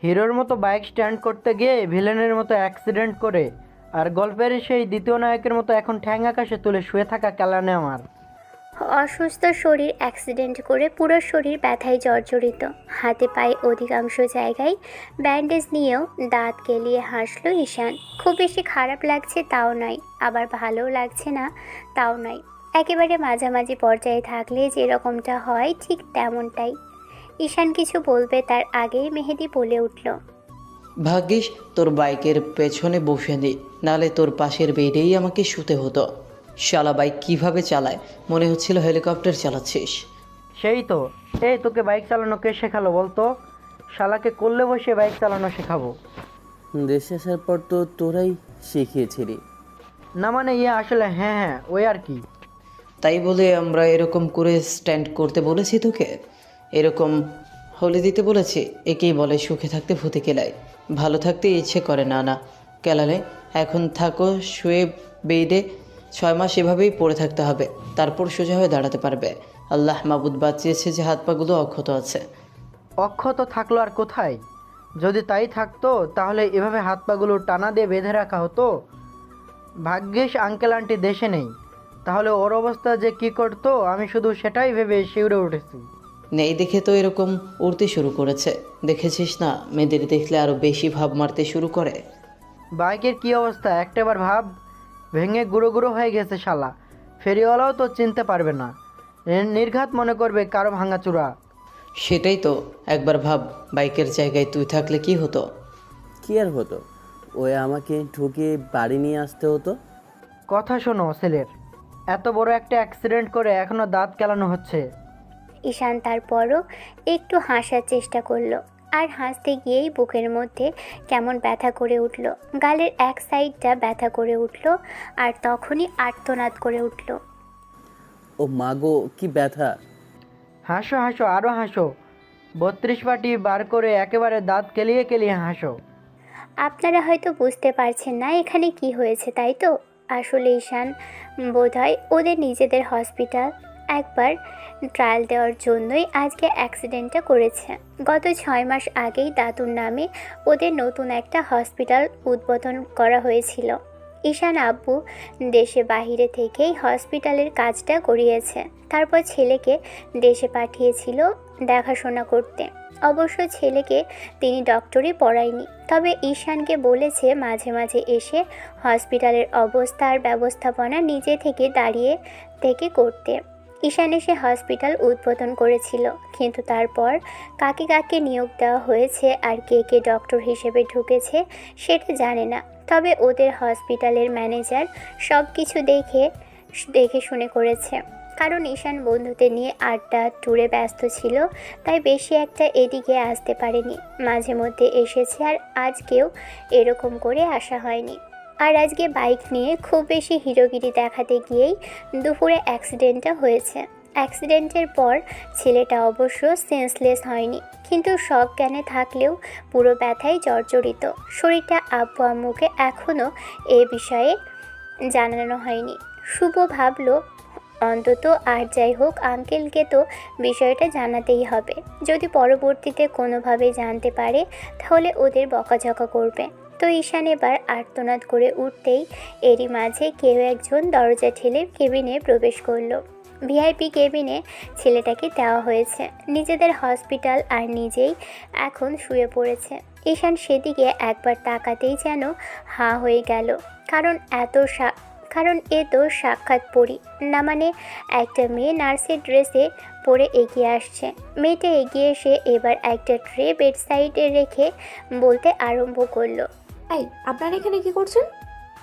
হিরোর মতো bike stand করতে গিয়ে ভিলেনের মতো অ্যাক্সিডেন্ট করে, আর গল্পের সেই দ্বিতীয় নায়কের মতো এখন ঠ্যাং আকাশে তুলে শুয়ে থাকা কেলানে আমার। অসুস্থ শরীর অ্যাক্সিডেন্ট করে পুরো শরীর ব্যথায় জর্জরিত, হাতে পায়ে অধিকাংশ জায়গায় ব্যান্ডেজ নিয়েও দাঁত কেলিয়ে হাসলো ঈশান। খুব বেশি খারাপ লাগছে তাও নয়, আবার ভালোও লাগছে না তাও নয়, একেবারে মাঝামাঝি পর্যায়ে থাকলে যেরকমটা হয় ঠিক তেমনটাই। ঈশান কিছু বলবে তার আগেই মেহেদি বলে উঠল, ভাগ্যিস তোর বাইকের পেছনে বসে নি, নালে তোর পাশের বেডেই আমাকে শুতে হতো। শালা বাইক কিভাবে চালায়, মনে হচ্ছিল হেলিকপ্টার চালাচ্ছিস। সেই তো। এই তোকে বাইক চালানো কে শেখালো বলতো? শালাকে করলে বসে বাইক চালানো শেখাবো। দেশে আসার পর তো তোরাই শিখিয়েছিলি। না মানে আসলে হ্যাঁ হ্যাঁ ওই আর কি। তাই বলে আমরা এরকম করে স্ট্যান্ড করতে বলেছি তোকে? এরকম হলে দিতে বলেছি? একেই বলে সুখে থাকতে ভূতে কেলায়, ভালো থাকতে ইচ্ছে করে না। না কেলালে, এখন থাকো শুয়ে বেডে, 6 মাস এভাবেই পড়ে থাকতে হবে, তারপর সোজা হয়ে দাঁড়াতে পারবে। আল্লাহ মাবুদ বাঁচিয়েছে যে হাত পাগুলো অক্ষত আছে। অক্ষত থাকলো আর কোথায়? যদি তাই থাকতো তাহলে এভাবে হাত পাগুলো টানা দিয়ে বেঁধে রাখা হতো। ভাগ্যিস আঙ্কেল আন্টি দেশে নেই, তাহলে ওর অবস্থা যে কি করতো আমি শুধু সেটাই ভেবে শিউরে উঠেছি। নেই দেখে তো এরকম উড়তে শুরু করেছে। দেখেছিস না, মেয়েদের দেখলে আরও বেশি ভাব মারতে শুরু করে। বাইকের কি অবস্থা একটাবার ভাব, ভেঙে গুঁড়ো গুঁড়ো হয়ে গেছে শালা। ফেরিওয়ালাও তো চিনতে পারবে না, নির্ঘাত মনে করবে কারো ভাঙাচূড়া। সেটাই তো, একবার ভাব বাইকের জায়গায় তুই থাকলে কি হতো। কি আর হতো, ওই আমাকে ঠুকে বাড়ি নিয়ে আসতে হতো। কথা শোনো ছেলের, এত বড় একটা অ্যাক্সিডেন্ট করে এখনো দাঁত কেলানো হচ্ছে। ঈশান তারপরও একটু হাসার চেষ্টা করলো, আর হাসতে গিয়েই বুকের মধ্যে কেমন ব্যথা করে উঠল, গালের এক সাইডটা ব্যথা করে উঠল, আর তখনই আর্তনাদ করে উঠল। ও মাগো, কি ব্যথা! হাসো হাসো আরও হাসো, 32 পাটি বার করে একেবারে দাঁত কেলিয়ে কেলিয়ে হাসো। আপনারা হয়তো বুঝতে পারছেন না এখানে কি হয়েছে, তাই তো? আসলে ঈশান বোধহয় ওদের নিজেদের হসপিটাল একবার ট্রায়াল দেওয়ার জন্যই আজকে অ্যাক্সিডেন্টটা করেছে। গত 6 মাস আগেই দাতুর নামে ওদের নতুন একটা হসপিটাল উদ্বোধন করা হয়েছিল। ঈশান আব্বু দেশে বাহিরে থেকেই হসপিটালের কাজটা করিয়েছে, তারপর ছেলেকে দেশে পাঠিয়েছিল দেখাশোনা করতে। অবশ্য ছেলেকে তিনি ডক্টরি পড়ায়নি, তবে ঈশানকে বলেছে মাঝে মাঝে এসে হসপিটালের অবস্থার ব্যবস্থাপনা নিজে থেকে দাঁড়িয়ে থেকে করতে। ঈশান এসে হসপিটাল উদ্বোধন করেছিল, কিন্তু তারপর কাকে কাকে নিয়োগ দেওয়া হয়েছে আর কে কে ডক্টর হিসেবে ঢুকেছে সেটা জানে না। তবে ওদের হসপিটালের ম্যানেজার সব কিছু দেখে শুনে করেছে, কারণ ঈশান বন্ধুদের নিয়ে আড্ডা ট্যুরে ব্যস্ত ছিল, তাই বেশি একটা এদিকে আসতে পারেনি। মাঝে মধ্যে এসেছে, আর আজকেও এরকম করে আসা হয়নি। আর আজকে বাইক নিয়ে খুব বেশি হিরোগিরি দেখাতে গিয়েই দুপুরে অ্যাক্সিডেন্টটা হয়েছে। অ্যাক্সিডেন্টের পর ছেলেটা অবশ্য সেন্সলেস হয়নি, কিন্তু সব জ্ঞানে থাকলেও পুরো ব্যথায় জর্জরিত। শরীরটা আব্বু আম্মুকে এখনও এ বিষয়ে জানানো হয়নি। শুভ ভাবলো অন্তত আর যাই হোক আঙ্কেলকে তো বিষয়টা জানাতেই হবে, যদি পরবর্তীতে কোনোভাবে জানতে পারে তাহলে ওদের বকাঝকা করবে। তো ঈশান এবার আর্তনাদ করে উঠতেই এরই মাঝে কেউ একজন দরজা ঠেলে কেবিনে প্রবেশ করলো। ভিআইপি কেবিনে ছেলেটাকে দেওয়া হয়েছে, নিজেদের হসপিটাল আর নিজেই এখন শুয়ে পড়েছে। ঈশান সেদিকে একবার তাকাতেই যেন হাঁ হয়ে গেল, কারণ এ তো সাক্ষাৎ পরি, না মানে একটা মেয়ে নার্সের ড্রেসে পরে এগিয়ে আসছে। মেয়েটা এগিয়ে এসে এবার একটা ট্রে বেড সাইডে রেখে বলতে আরম্ভ করলো, এই আপনারা এখানে কি করছেন?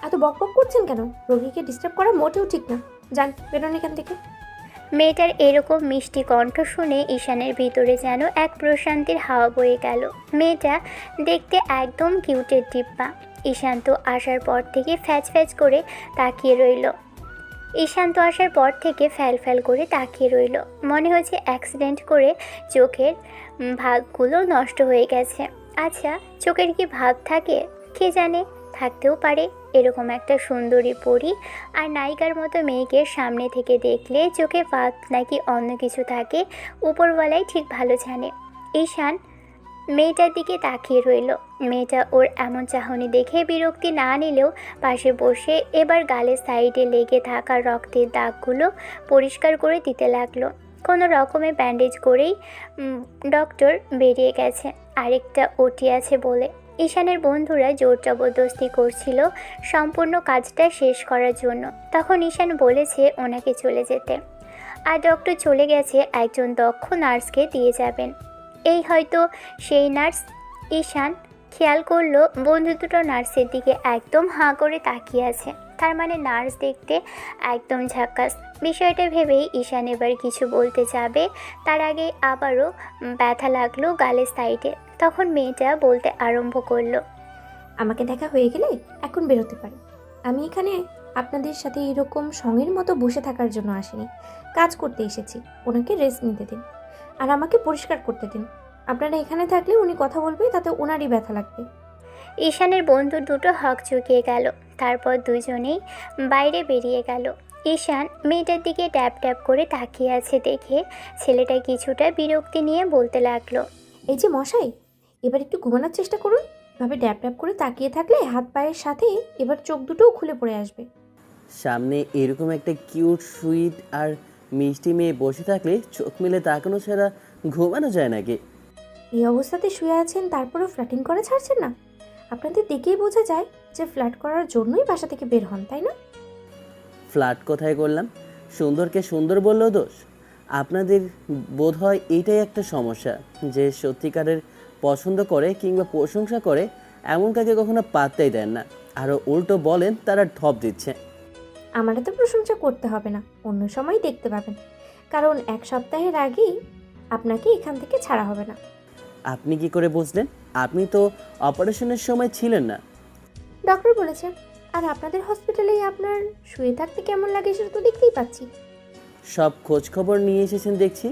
এত বকবক করছেন কেন? রোগীকে ডিস্টার্ব করা মোটেও ঠিক না, যান বেরোন এখান থেকে। মেয়েটার এরকম মিষ্টি কণ্ঠ শুনে ঈশানের ভিতরে যেন এক প্রশান্তির হাওয়া বয়ে গেল। মেয়েটা দেখতে একদম কিউটের ডিব্বা। ঈশান তো আসার পর থেকে ফ্যাচ করে তাকিয়ে রইল। মনে হচ্ছে অ্যাক্সিডেন্ট করে চোখের ভাগগুলো নষ্ট হয়ে গেছে। আচ্ছা, চোখের কি ভাগ থাকে? কে জানে, থাকতেও পারে। এরকম একটা সুন্দরী পরী আর নায়িকার মতো মেয়েকে সামনে থেকে দেখলে চোখে ভাগ নাকি অন্য কিছু থাকে উপরওয়ালাই ঠিক ভালো জানে। ঈশান মেয়েটার দিকে তাকিয়ে রইল। মেয়েটা ওর এমন চাহনি দেখে বিরক্তি না নিলেও পাশে বসে এবার গালের সাইডে লেগে থাকা রক্তের দাগগুলো পরিষ্কার করে দিতে লাগলো। কোনো রকমে ব্যান্ডেজ করেই ডক্টর বেরিয়ে গেছে। আরেকটা ওটি আছে বলে ঈশানের বন্ধুরা জোর জবরদস্তি করছিল সম্পূর্ণ কাজটা শেষ করার জন্য। তখন ঈশান বলেছে ওনাকে চলে যেতে, আর ডক্টর চলে গেছে একজন দক্ষ নার্সকে দিয়ে যাবেন। এই হয়তো সেই নার্স। ঈশান খেয়াল করলো বন্ধু দুটো নার্সের দিকে একদম হাঁ করে তাকিয়ে আছে। তার মানে নার্স দেখতে একদম ঝাক্কাস। বিষয়টা ভেবেই ঈশান এবার কিছু বলতে যাবে, তার আগে আবারও ব্যথা লাগলো গালের সাইডে। তখন মেয়েটা বলতে আরম্ভ করলো, আমাকে দেখা হয়ে গেলে এখন বেরোতে পারে। আমি এখানে আপনাদের সাথে এরকম সঙ্গের মতো বসে থাকার জন্য আসিনি, কাজ করতে এসেছি। ওনাকে রেস্ট নিতে দিন আর আমাকে পরিষ্কার করতে দিন। আপনারা এখানে থাকলে উনি কথা বলবে, তাতে ওনারই ব্যথা লাগবে। ঈশানের বন্ধু দুটো হক চুকিয়ে গেল। তারপর দুজনেই বাইরে বেরিয়ে গেল। ঈশান মেয়েটার দিকে ট্যাপ ট্যাপ করে তাকিয়ে আছে দেখে ছেলেটা কিছুটা বিরক্তি নিয়ে বলতে লাগলো, এই যে মশাই, এবার একটু ঘুমানোর চেষ্টা করুন। এভাবে ড্যাপ ড্যাপ করে তাকিয়ে থাকলে হাত পায়ের সাথে এবার চোখ দুটোও খুলে পড়ে আসবে। সামনে এরকম একটা কিউট সুইট আর মিষ্টি মেয়ে বসে থাকলে চোখ মেলে তাকানো ছাড়া ঘুমানো যায় নাকি? এই অবস্থাতে শুয়ে আছেন, তারপরেও ফ্ল্যাটিং করে ছাড়ছেন না। আপনাদের দেখেই বোঝা যায় যে ফ্ল্যাট করার জন্যই বাসা থেকে বের হন, তাই না? ফ্ল্যাট কোথায় করলাম? সুন্দরকে সুন্দর বললেও দোষ? আপনাদের বোধ হয় এইটাই একটা সমস্যা, যে সত্যিকারের পছন্দ করে কিংবা প্রশংসা করে এমন কাকে কখনো পাত্তাই দেন না, আরও উল্টো বলেন তারা ঢপ দিচ্ছে। আমার তো প্রশংসা করতে হবে না, অন্য সময় দেখতে পাবেন। কারণ এক সপ্তাহের আগেই আপনাকে এখান থেকে ছাড়া হবে না। আপনি কি করে বুঝলেন? আপনি তো অপারেশনের সময় ছিলেন না। ডক্টর বলেছে। আর আপনাদের হসপিটালেই আপনার শুয়ে থাকতে কেমন লাগে সেটা তো দেখতেই পাচ্ছি। সব খোঁজ খবর নিয়ে এসেছেন দেখছি।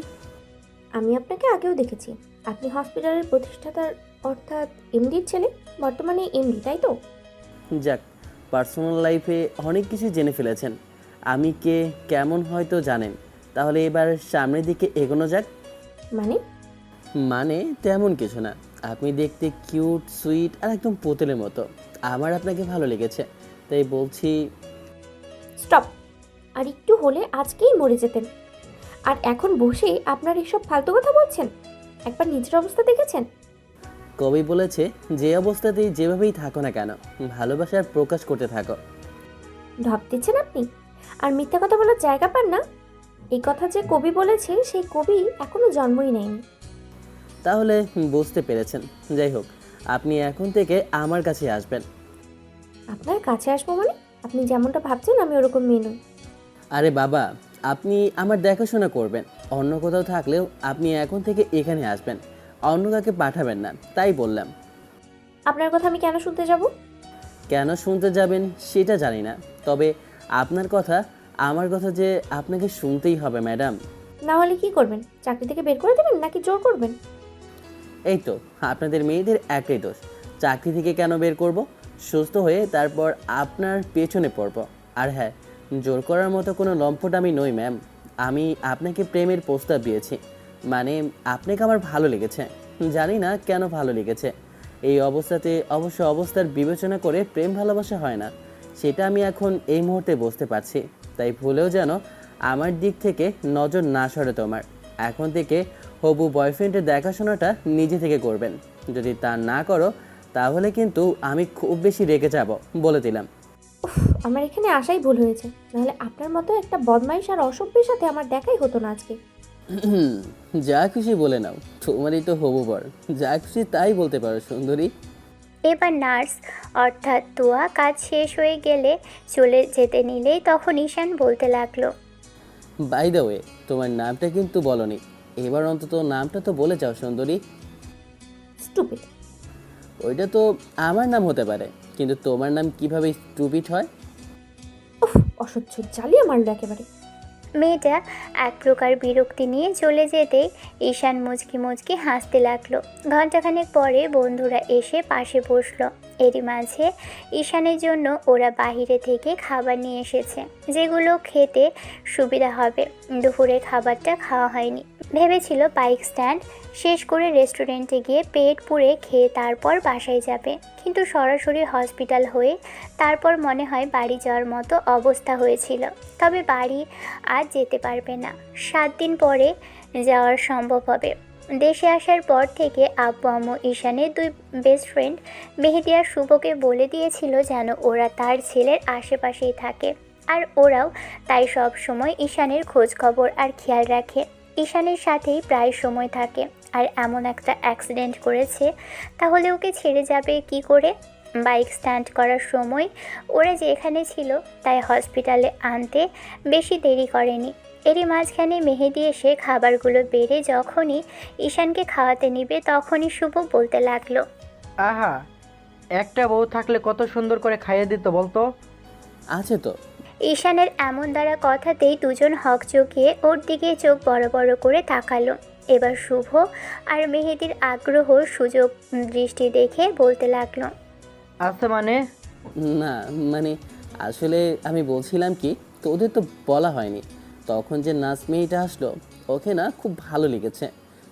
আমি আপনাকে আগেও দেখেছি। আপনি হসপিটালের প্রতিষ্ঠাতার অর্থাৎ এমডির ছেলে, বর্তমানে এমডি, তাই তো? যাক, পার্সোনাল লাইফে অনেক কিছু জেনে ফেলেছেন। আমি কে কেমন হয়তো জানেন। তাহলে এবার সামনের দিকে এগোনো যাক। মানে তেমন কিছু না, আপনি দেখতে কিউট সুইট আর একদম পুতুলের মতো। আমার আপনাকে ভালো লেগেছে, তাই বলছি। স্টপ! আর একটু হলে আজকেই মরে যেতেন। আর এখন বসে আপনার এসব ফালতু কথা বলছেন। একবার নিজের অবস্থা দেখেছেন? কবি বলেছে, যে অবস্থাতেই যেভাবেই থাকো না কেন, ভালোবাসার প্রকাশ করতে থাকো। ঢপ দিচ্ছেন আপনি, আর মিথ্যা কথা বলার জায়গা পান না। এই কথা যে কবি বলেছে, সেই কবি এখনো জন্মই নেয়নি। তাহলে বুঝতে পেরেছেন। যাই হোক, আপনি এখন থেকে আমার কাছে আসবেন। আপনার কাছে আসবো মানে? আপনি যেমনটা ভাবছেন আমি ওরকম মেয়ে নই। আরে বাবা, আপনি আমার দেখাশোনা করবেন। অন্য কোথাও থাকলেও আপনি এখন থেকে এখানে আসবেন, অন্য কাকে পাঠাবেন না, তাই বললাম। আপনার কথা আমি কেন শুনতে যাব? কেন শুনতে যাবেন সেটা জানি না, তবে আপনার কথা আমার কথা যে আপনাকে শুনতেই হবে ম্যাডাম। না হলে কি করবেন? চাকরি থেকে বের করে দেবেন নাকি জোর করবেন? এই তো আপনাদের মেয়েদের একটাই দোষ, চাকরি থেকে কেন বের করব? সুস্থ হয়ে তারপর আপনার পেছনে পড়ব। আর হ্যাঁ, জোর করার মতো কোনো লম্পট আমি নই ম্যাম। আমি আপনাকে প্রেমের প্রস্তাব দিয়েছি, মানে আপনাকে আমার ভালো লেগেছে। জানি না কেন ভালো লেগেছে। এই অবস্থাতে অবশ্য অবস্থার বিবেচনা করে প্রেম ভালোবাসা হয় না, সেটা আমি এখন এই মুহূর্তে বুঝতে পারছি। তাই ভুলেও যেন আমার দিক থেকে নজর না সরে তোমার। এখন থেকে হবু বয়ফ্রেন্ডের দেখাশোনাটা নিজে থেকে করবেন। যদি তা না করো তাহলে কিন্তু আমি খুব বেশি রেগে যাব, বলে দিলাম। উফ, আমার এখানে আসাই ভুল হয়েছে। নাহলে আপনার মতো একটা বদমাইশ আর অসভ্যের সাথে আমার দেখাই হতো না আজকে। যা খুশি বলে নাও, তোমারই তো হবু বর, যা খুশি তাই বলতে পারো সুন্দরী। এবার নার্স অর্থাৎ তোয়া কাজ শেষ হয়ে গেলে চলে যেতে নিলেই তখন ঈশান বলতে লাগলো, বাই দ্য ওয়ে, তোমার নামটা কিন্তু বলনি। এবার অন্তত নামটা তো বলে যাও সুন্দরী। স্টুপিড। ওইটা তো আমার নাম হতে পারে, কিন্তু তোমার নাম কিভাবে স্টুপিড হয়? উফ, অসহ্য, জ্বালিয়ে মারলো একেবারে। মেয়েটা এক প্রকার বিরক্তি নিয়ে চলে যেতেই ঈশান মুচকি মুচকি হাসতে লাগলো। ঘণ্টাখানেক পরে বন্ধুরা এসে পাশে বসলো। এরই মাঝে ঈশানের জন্য ওরা বাইরে থেকে খাবার নিয়ে এসেছে, যেগুলো খেতে সুবিধা হবে। দুপুরের খাবারটা খাওয়া হয়নি, ভেবেছিল বাইক স্ট্যান্ড শেষ করে রেস্টুরেন্টে গিয়ে পেট পুড়ে খেয়ে তারপর বাসায় যাবে, কিন্তু সরাসরি হসপিটাল হয়ে তারপর মনে হয় বাড়ি যাওয়ার মতো অবস্থা হয়েছিল। তবে বাড়ি আর যেতে পারবে না, 7 দিন পরে যাওয়ার সম্ভব হবে। দেশে আসার পর থেকে আব্বু আম্মু ঈশানের 2 বেস্ট ফ্রেন্ড মেহেদি আর শুভকে বলে দিয়েছিল যেন ওরা তার ছেলের আশেপাশেই থাকে, আর ওরাও তাই সব সময় ঈশানের খোঁজ খবর আর খেয়াল রাখে। ঈশানের সাথেই প্রায় সময় থাকে, আর এমন একটা অ্যাক্সিডেন্ট করেছে, তাহলে ওকে ছেড়ে যাবে কি করে? বাইক স্ট্যান্ড করার সময় ওরা যেখানে ছিল তাই হসপিটালে আনতে বেশি দেরি করেনি। এরই মাঝখানে মেহেদি এসে খাবারগুলো বেড়ে যখনই ঈশানকে খাওয়াতে নিবে তখনই শুভ বলতে লাগলো, আহা, একটা বউ থাকলে কত সুন্দর করে খাইয়ে দিত বলতো। আছে তো। ঈশানের এমন দ্বারা কথাতেই দুজন হকচকিয়ে ওর দিকে চোখ বড় বড় করে তাকালো। এবার শুভ আর মেহেদির আগ্রহ সুযোগ দৃষ্টি দেখে বলতে লাগলো, আছে মানে? না মানে আসলে আমি বলছিলাম কি, তোদের তো বলা হয়নি। তখন যে নাচ মেয়েটা আসলো, ওকে না খুব ভালো লেগেছে,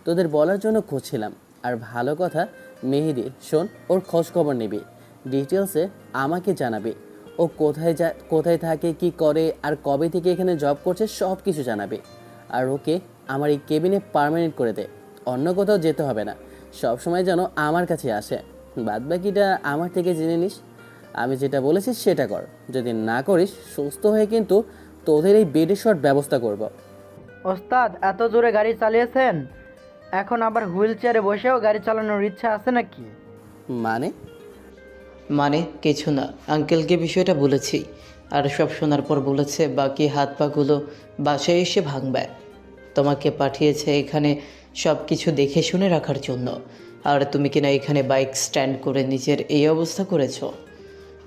তোদের বলার জন্য খুঁজছিলাম। আর ভালো কথা, মেহেদি শোন, ওর খোঁজ খবর নিবি, ডিটেলসে আমাকে জানাবি। ও কোথায় থাকে, কি করে, আর কবে থেকে এখানে জব করছে সব কিছু জানাবি। আর ওকে আমার এই কেবিনে পার্মানেন্ট করে দে, অন্য কোথাও যেতে হবে না, সব সময় যেন আমার কাছে আসে। বাদবাকিটা আমার থেকে জেনে নিস। আমি যেটা বলেছি সেটা কর, যদি না করিস সুস্থ হয়ে কিন্তু তোদের এই বেডের শট ব্যবস্থা করব। ওস্তাদ, এত জোরে গাড়ি চালিয়েছেন, এখন আবার হুইল চেয়ারে বসেও গাড়ি চালানোর ইচ্ছা আছে নাকি? মানে মানে কিছু না, আঙ্কেলকে বিষয়টা বলেছি, আর সব শোনার পর বলেছে বাকি হাত পাগুলো বাসায় এসে ভাঙবে। তোমাকে পাঠিয়েছে এখানে সব কিছু দেখে শুনে রাখার জন্য, আর তুমি কিনা এখানে বাইক স্ট্যান্ড করে নিজের এই অবস্থা করেছো।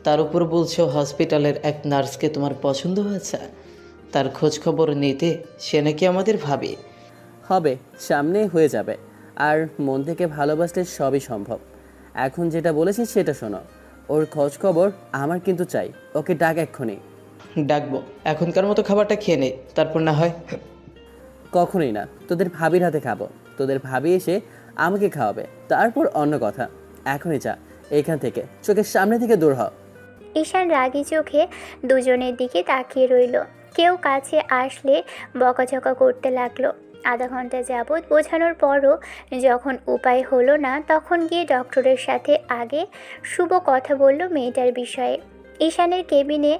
তার উপর বলছো হসপিটালের এক নার্সকে তোমার পছন্দ হয়েছে, তার খোঁজ খবর নিতে সে নাকি আমাদের ভাবে। হবে, সামনে হয়ে যাবে, আর মন থেকে ভালোবাসলে সবই সম্ভব। এখন যেটা বলেছি সেটা শোনো, ওর খোঁজ খবর আমার কিন্তু চাই। ওকে ডাক এক্ষুনি। ডাকবো, এখনকার মতো খাবারটা খেয়ে নে, তারপর না হয়। কখনোই না, তোদের ভাবির হাতে খাবো, তোদের ভাবি এসে আমাকে খাওয়াবে, তারপর অন্য কথা। এখনই যা এখান থেকে, চোখের সামনে থেকে দূর হ। ঈশান রাগী চোখে দুজনের দিকে তাকিয়ে রইল। কেউ কাছে আসলে বকাঝকা করতে লাগলো। আধা ঘন্টা যাবৎ বোঝানোর পরও যখন উপায় হলো না, তখন গিয়ে ডক্টরের সাথে আগে শুভ কথা বলল মেয়েটার বিষয়ে, ঈশানের কেবিনে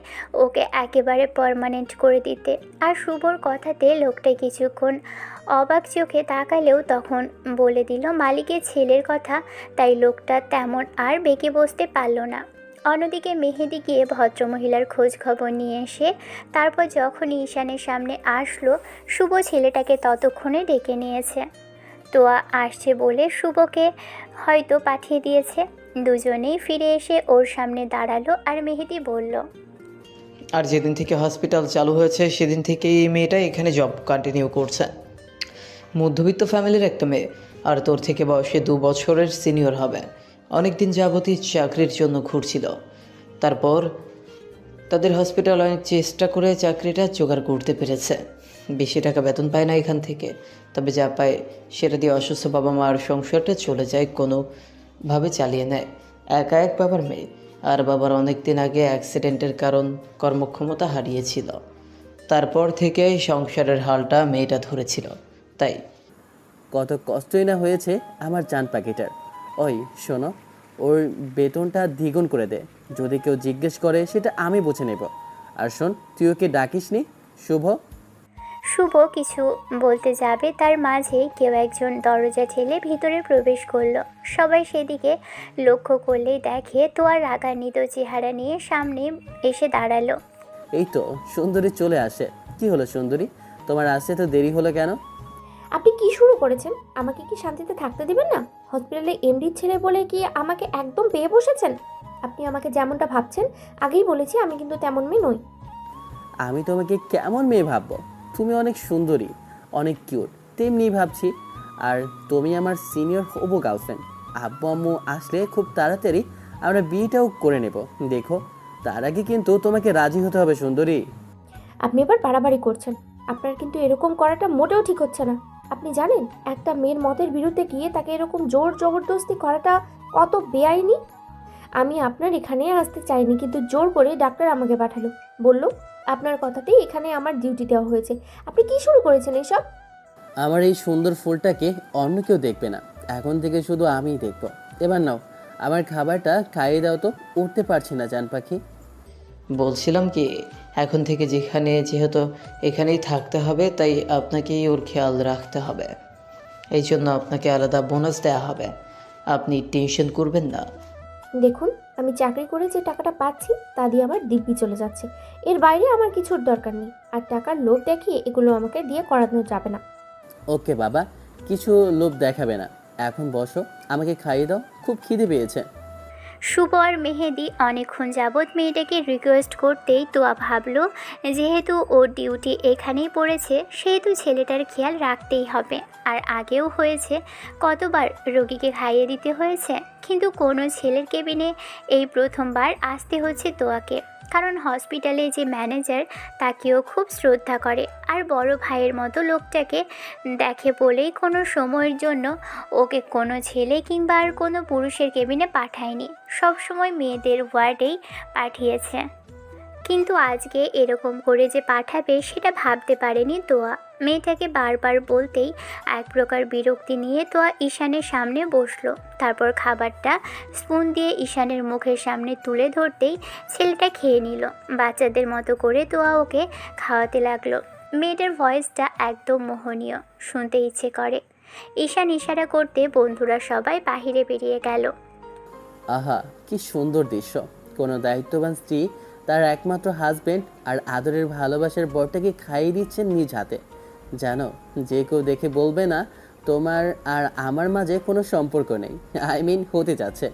ওকে একেবারে পার্মানেন্ট করে দিতে। আর শুভর কথাতে লোকটা কিছুক্ষণ অবাক চোখে তাকালেও তখন বলে দিল মালিকের ছেলের কথা, তাই লোকটা তেমন আর বেঁকে বসতে পারল না। অন্যদিকে মেহেদি গিয়ে ভদ্রমহিলার খোঁজ খবর নিয়ে এসে তারপর যখনই ঈশানের সামনে আসলো, শুভ ছেলেটাকে ততক্ষণে ডেকে নিয়েছে। তোয়া আসছে বলে শুভকে হয়তো পাঠিয়ে দিয়েছে। দুজনেই ফিরে এসে ওর সামনে দাঁড়ালো, আর মেহেদি বলল, আর যেদিন থেকে হসপিটাল চালু হয়েছে সেদিন থেকেই এই মেয়েটা এখানে জব কন্টিনিউ করছে। মধ্যবিত্ত ফ্যামিলির একটা মেয়ে, আর তোর থেকে বয়সে 2 বছরের সিনিয়র হবে। অনেক দিন যাবতই চাকরির জন্য ঘুরছিল, তারপর তাদের হসপিটাল অনেক চেষ্টা করে চাকরিটা জোগাড় করতে পেরেছে। বেশি টাকা বেতন পায় না এখান থেকে, তবে যা পায় সেটা দিয়ে অসুস্থ বাবা মার সংসারটা চলে যায়, কোনোভাবে চালিয়ে নেয়। একা এক বাবার মেয়ে, আর বাবার অনেক দিন আগে অ্যাক্সিডেন্টের কারণ কর্মক্ষমতা হারিয়েছিল। তারপর থেকে সংসারের হালটা মেয়েটা ধরেছিল। তাই কত কষ্টই না হয়েছে আমার জান পাখিটার। ওই শোনো, ওর বেতনটা দ্বিগুণ করে দে, যদি কেউ জিজ্ঞেস করে সেটা আমি বুঝে নেব। আর শোন, তুই ওকে ডাকিস নি শুভ। শুভ কিছু বলতে যাবে তার মাঝেই কেউ একজন দরজা ঠেলে ভিতরে প্রবেশ করলো। সবাই সেদিকে লক্ষ্য করলেই দেখে তোয়ার রাগান্বিত চেহারা নিয়ে সামনে এসে দাঁড়ালো। এই তো সুন্দরী চলে আসে। কি হলো সুন্দরী, তোমার আসতে তো দেরি হলো কেন? আপনি কি শুরু করেছেন? আমাকে কি শান্তিতে থাকতে দিবেন না? হসপিটালে এমডির ছেলে বলে কি আমাকে একদম পেয়ে বসেছেন? আপনি আমাকে যেমনটা ভাবছেন, আগেই বলেছি আমি কিন্তু তেমন মেয়ে নই। আমি তোমাকে কেমন মেয়ে ভাববো? তুমি অনেক সুন্দরী, অনেক কিউট, তেমনি ভাবছি। আর তুমি আমার সিনিয়র হবো গার্লফ্রেন্ড। আব্বু আম্মু আসলে খুব তাড়াতাড়ি আমরা বিয়েটাও করে নেব। দেখো, তার আগে কিন্তু তোমাকে রাজি হতে হবে সুন্দরী। আপনি এবার বাড়াবাড়ি করছেন। আপনার কিন্তু এরকম করাটা মোটেও ঠিক হচ্ছে না। আপনি জানেন একটা মেয়ের মতের বিরুদ্ধে গিয়ে তাকে এরকম জোর জবরদস্তি করাটা কত বেআইনি। আমি আপনার এখানে আসতে চাইনি, কিন্তু জোর করে ডাক্তার আমাকে পাঠালো, বলল আপনার কথাতেই এখানে আমার ডিউটি দেওয়া হয়েছে। আপনি কি শুরু করেছেন এসব? আমার এই সুন্দর ফুলটাকে অন্য কেউ দেখবে না, এখন থেকে শুধু আমিই দেখব। এবার নাও, আমার খাবারটা খাইয়ে দাও তো, উঠতে পারছি না জান পাখি। বলছিলাম কি, এখন থেকে যেহেতু এখানেই থাকতে হবে, তাই আপনাকেই ওর খেয়াল রাখতে হবে। এই জন্য আপনাকে আলাদা বোনাস দেওয়া হবে, আপনি টেনশন করবেন না। দেখুন, আমি চাকরি করে যে টাকাটা পাচ্ছি তা দিয়ে আমার দিব্যি চলে যাচ্ছে। এর বাইরে আমার কিছুর দরকার নেই। আর টাকার লোভ দেখিয়ে এগুলো আমাকে দিয়ে করানো যাবে না। ওকে বাবা, কিছু লোভ দেখাবে না, এখন বসো, আমাকে খাইয়ে দাও, খুব খিদে পেয়েছে। শুভ আর মেহেদি অনেকক্ষণ যাবৎ মেয়েটাকে রিকোয়েস্ট করতেই তোয়া ভাবলো যেহেতু ওর ডিউটি এখানেই পড়েছে সেহেতু ছেলেটার খেয়াল রাখতেই হবে। আর আগেও হয়েছে, কতবার রোগীকে খাইয়ে দিতে হয়েছে, কিন্তু কোনো ছেলের কেবিনে এই প্রথমবার আসতে হচ্ছে তোয়াকে। কারণ হসপিটালে যে ম্যানেজার তাকেও খুব শ্রদ্ধা করে আর বড় ভাইয়ের মতো লোকটাকে দেখে বলেই কোনো সময়ের জন্য ওকে কোনো ছেলে কিংবা আর কোনো পুরুষের কেবিনে পাঠায়নি, সবসময় মেয়েদের ওয়ার্ডেই পাঠিয়েছে। কিন্তু আজকে এরকম করে যে পাঠাবে সেটা ভাবতে পারেনি তোয়া। মেয়েটাকে বারবার বলতেই এক প্রকার বিরক্তি নিয়ে তোয়া ঈশানের সামনে বসলো। তারপর খাবারটা স্পুন দিয়ে ঈশানের মুখের সামনে তুলে ধরতেই ছেলেটা খেয়ে নিল। বাচ্চাদের মতো করে তোয়া ওকে খাওয়াতে লাগলো। মেয়েটার ভয়েসটা একদম মোহনীয়, শুনতে ইচ্ছে করে। ঈশান ইশারা করতে বন্ধুরা সবাই বাহিরে বেরিয়ে গেল। আহা, কি সুন্দর দৃশ্য! কোনো দায়িত্ববান স্ত্রী তার একমাত্র হাজবেন্ড আর আদরের ভালোবাসার বরটাকে খাইয়ে দিচ্ছেন নিজ হাতে। জানো, যে কেউ দেখে বলবে না তোমার আর আমার মাঝে কোনো সম্পর্ক নেই, আই মিন হতে যাচ্ছে,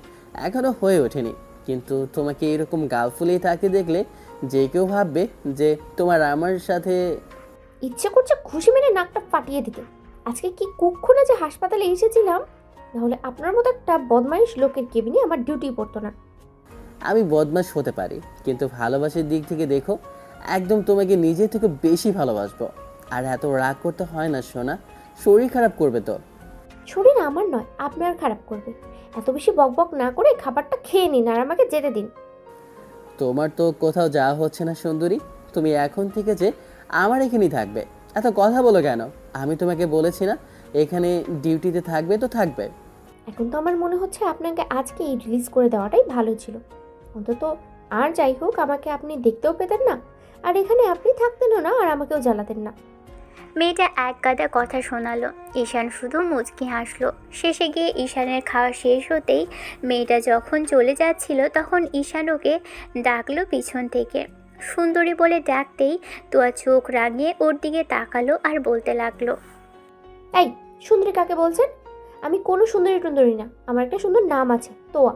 এখনো হয়ে ওঠেনি। কিন্তু তোমাকে এরকম গাল ফুলিয়ে থাকতে দেখলে যে কেউ ভাববে যে তোমার আমার সাথে। ইচ্ছে করছে খুশি মেরে নাকটা ফাটিয়ে দিতে। আজকে কি কুক্ষণে যে হাসপাতালে এসেছিলাম, নাহলে আপনার মতো একটা বদমাইশ লোকের কেবিনে আমার ডিউটি পড়তো না। আমি বদমাশ হতে পারি, কিন্তু ভালোবাসার দিক থেকে দেখো, একদম তোমাকে নিজে থেকে বেশি ভালোবাসবো। আর এত রাগ করতে হয় না সোনা, শরীর খারাপ করবে তো। শরীর আমার নয়, আপনার খারাপ করবে। এত বেশি বকবক না করে খাবারটা খেয়ে নিন আর আমাকে যেতে দিন। তোমার তো কোথাও যাওয়া হচ্ছে না সুন্দরী, তুমি এখন থেকে যে আমার এখানেই থাকবে। এত কথা বলো কেন? আমি তোমাকে বলেছি না এখানে ডিউটিতে থাকবে তো থাকবে। এখন তো আমার মনে হচ্ছে আপনাকে আজকে এই রিলিজ করে দেওয়াটাই ভালো ছিল। অন্তত আর যাই হোক, আমাকে আপনি দেখতেও পেতেন না, আর এখানে আপনি থাকতেনও না আর আমাকেও জ্বালাতেন না। মেয়েটা এক গাদা কথা শোনালো। ঈশান শুধু মুচকি হাসলো। শেষে গিয়ে ঈশানের খাওয়া শেষ হতেই মেয়েটা যখন চলে যাচ্ছিল তখন ঈশান ওকে ডাকলো পিছন থেকে। সুন্দরী বলে ডাকতেই তোয়া চোখ রাঙিয়ে ওর দিকে তাকালো আর বলতে লাগলো, এই সুন্দরী কাকে বলছেন? আমি কোনো সুন্দরী টুন্দরী না, আমার একটা সুন্দর নাম আছে, তোয়া।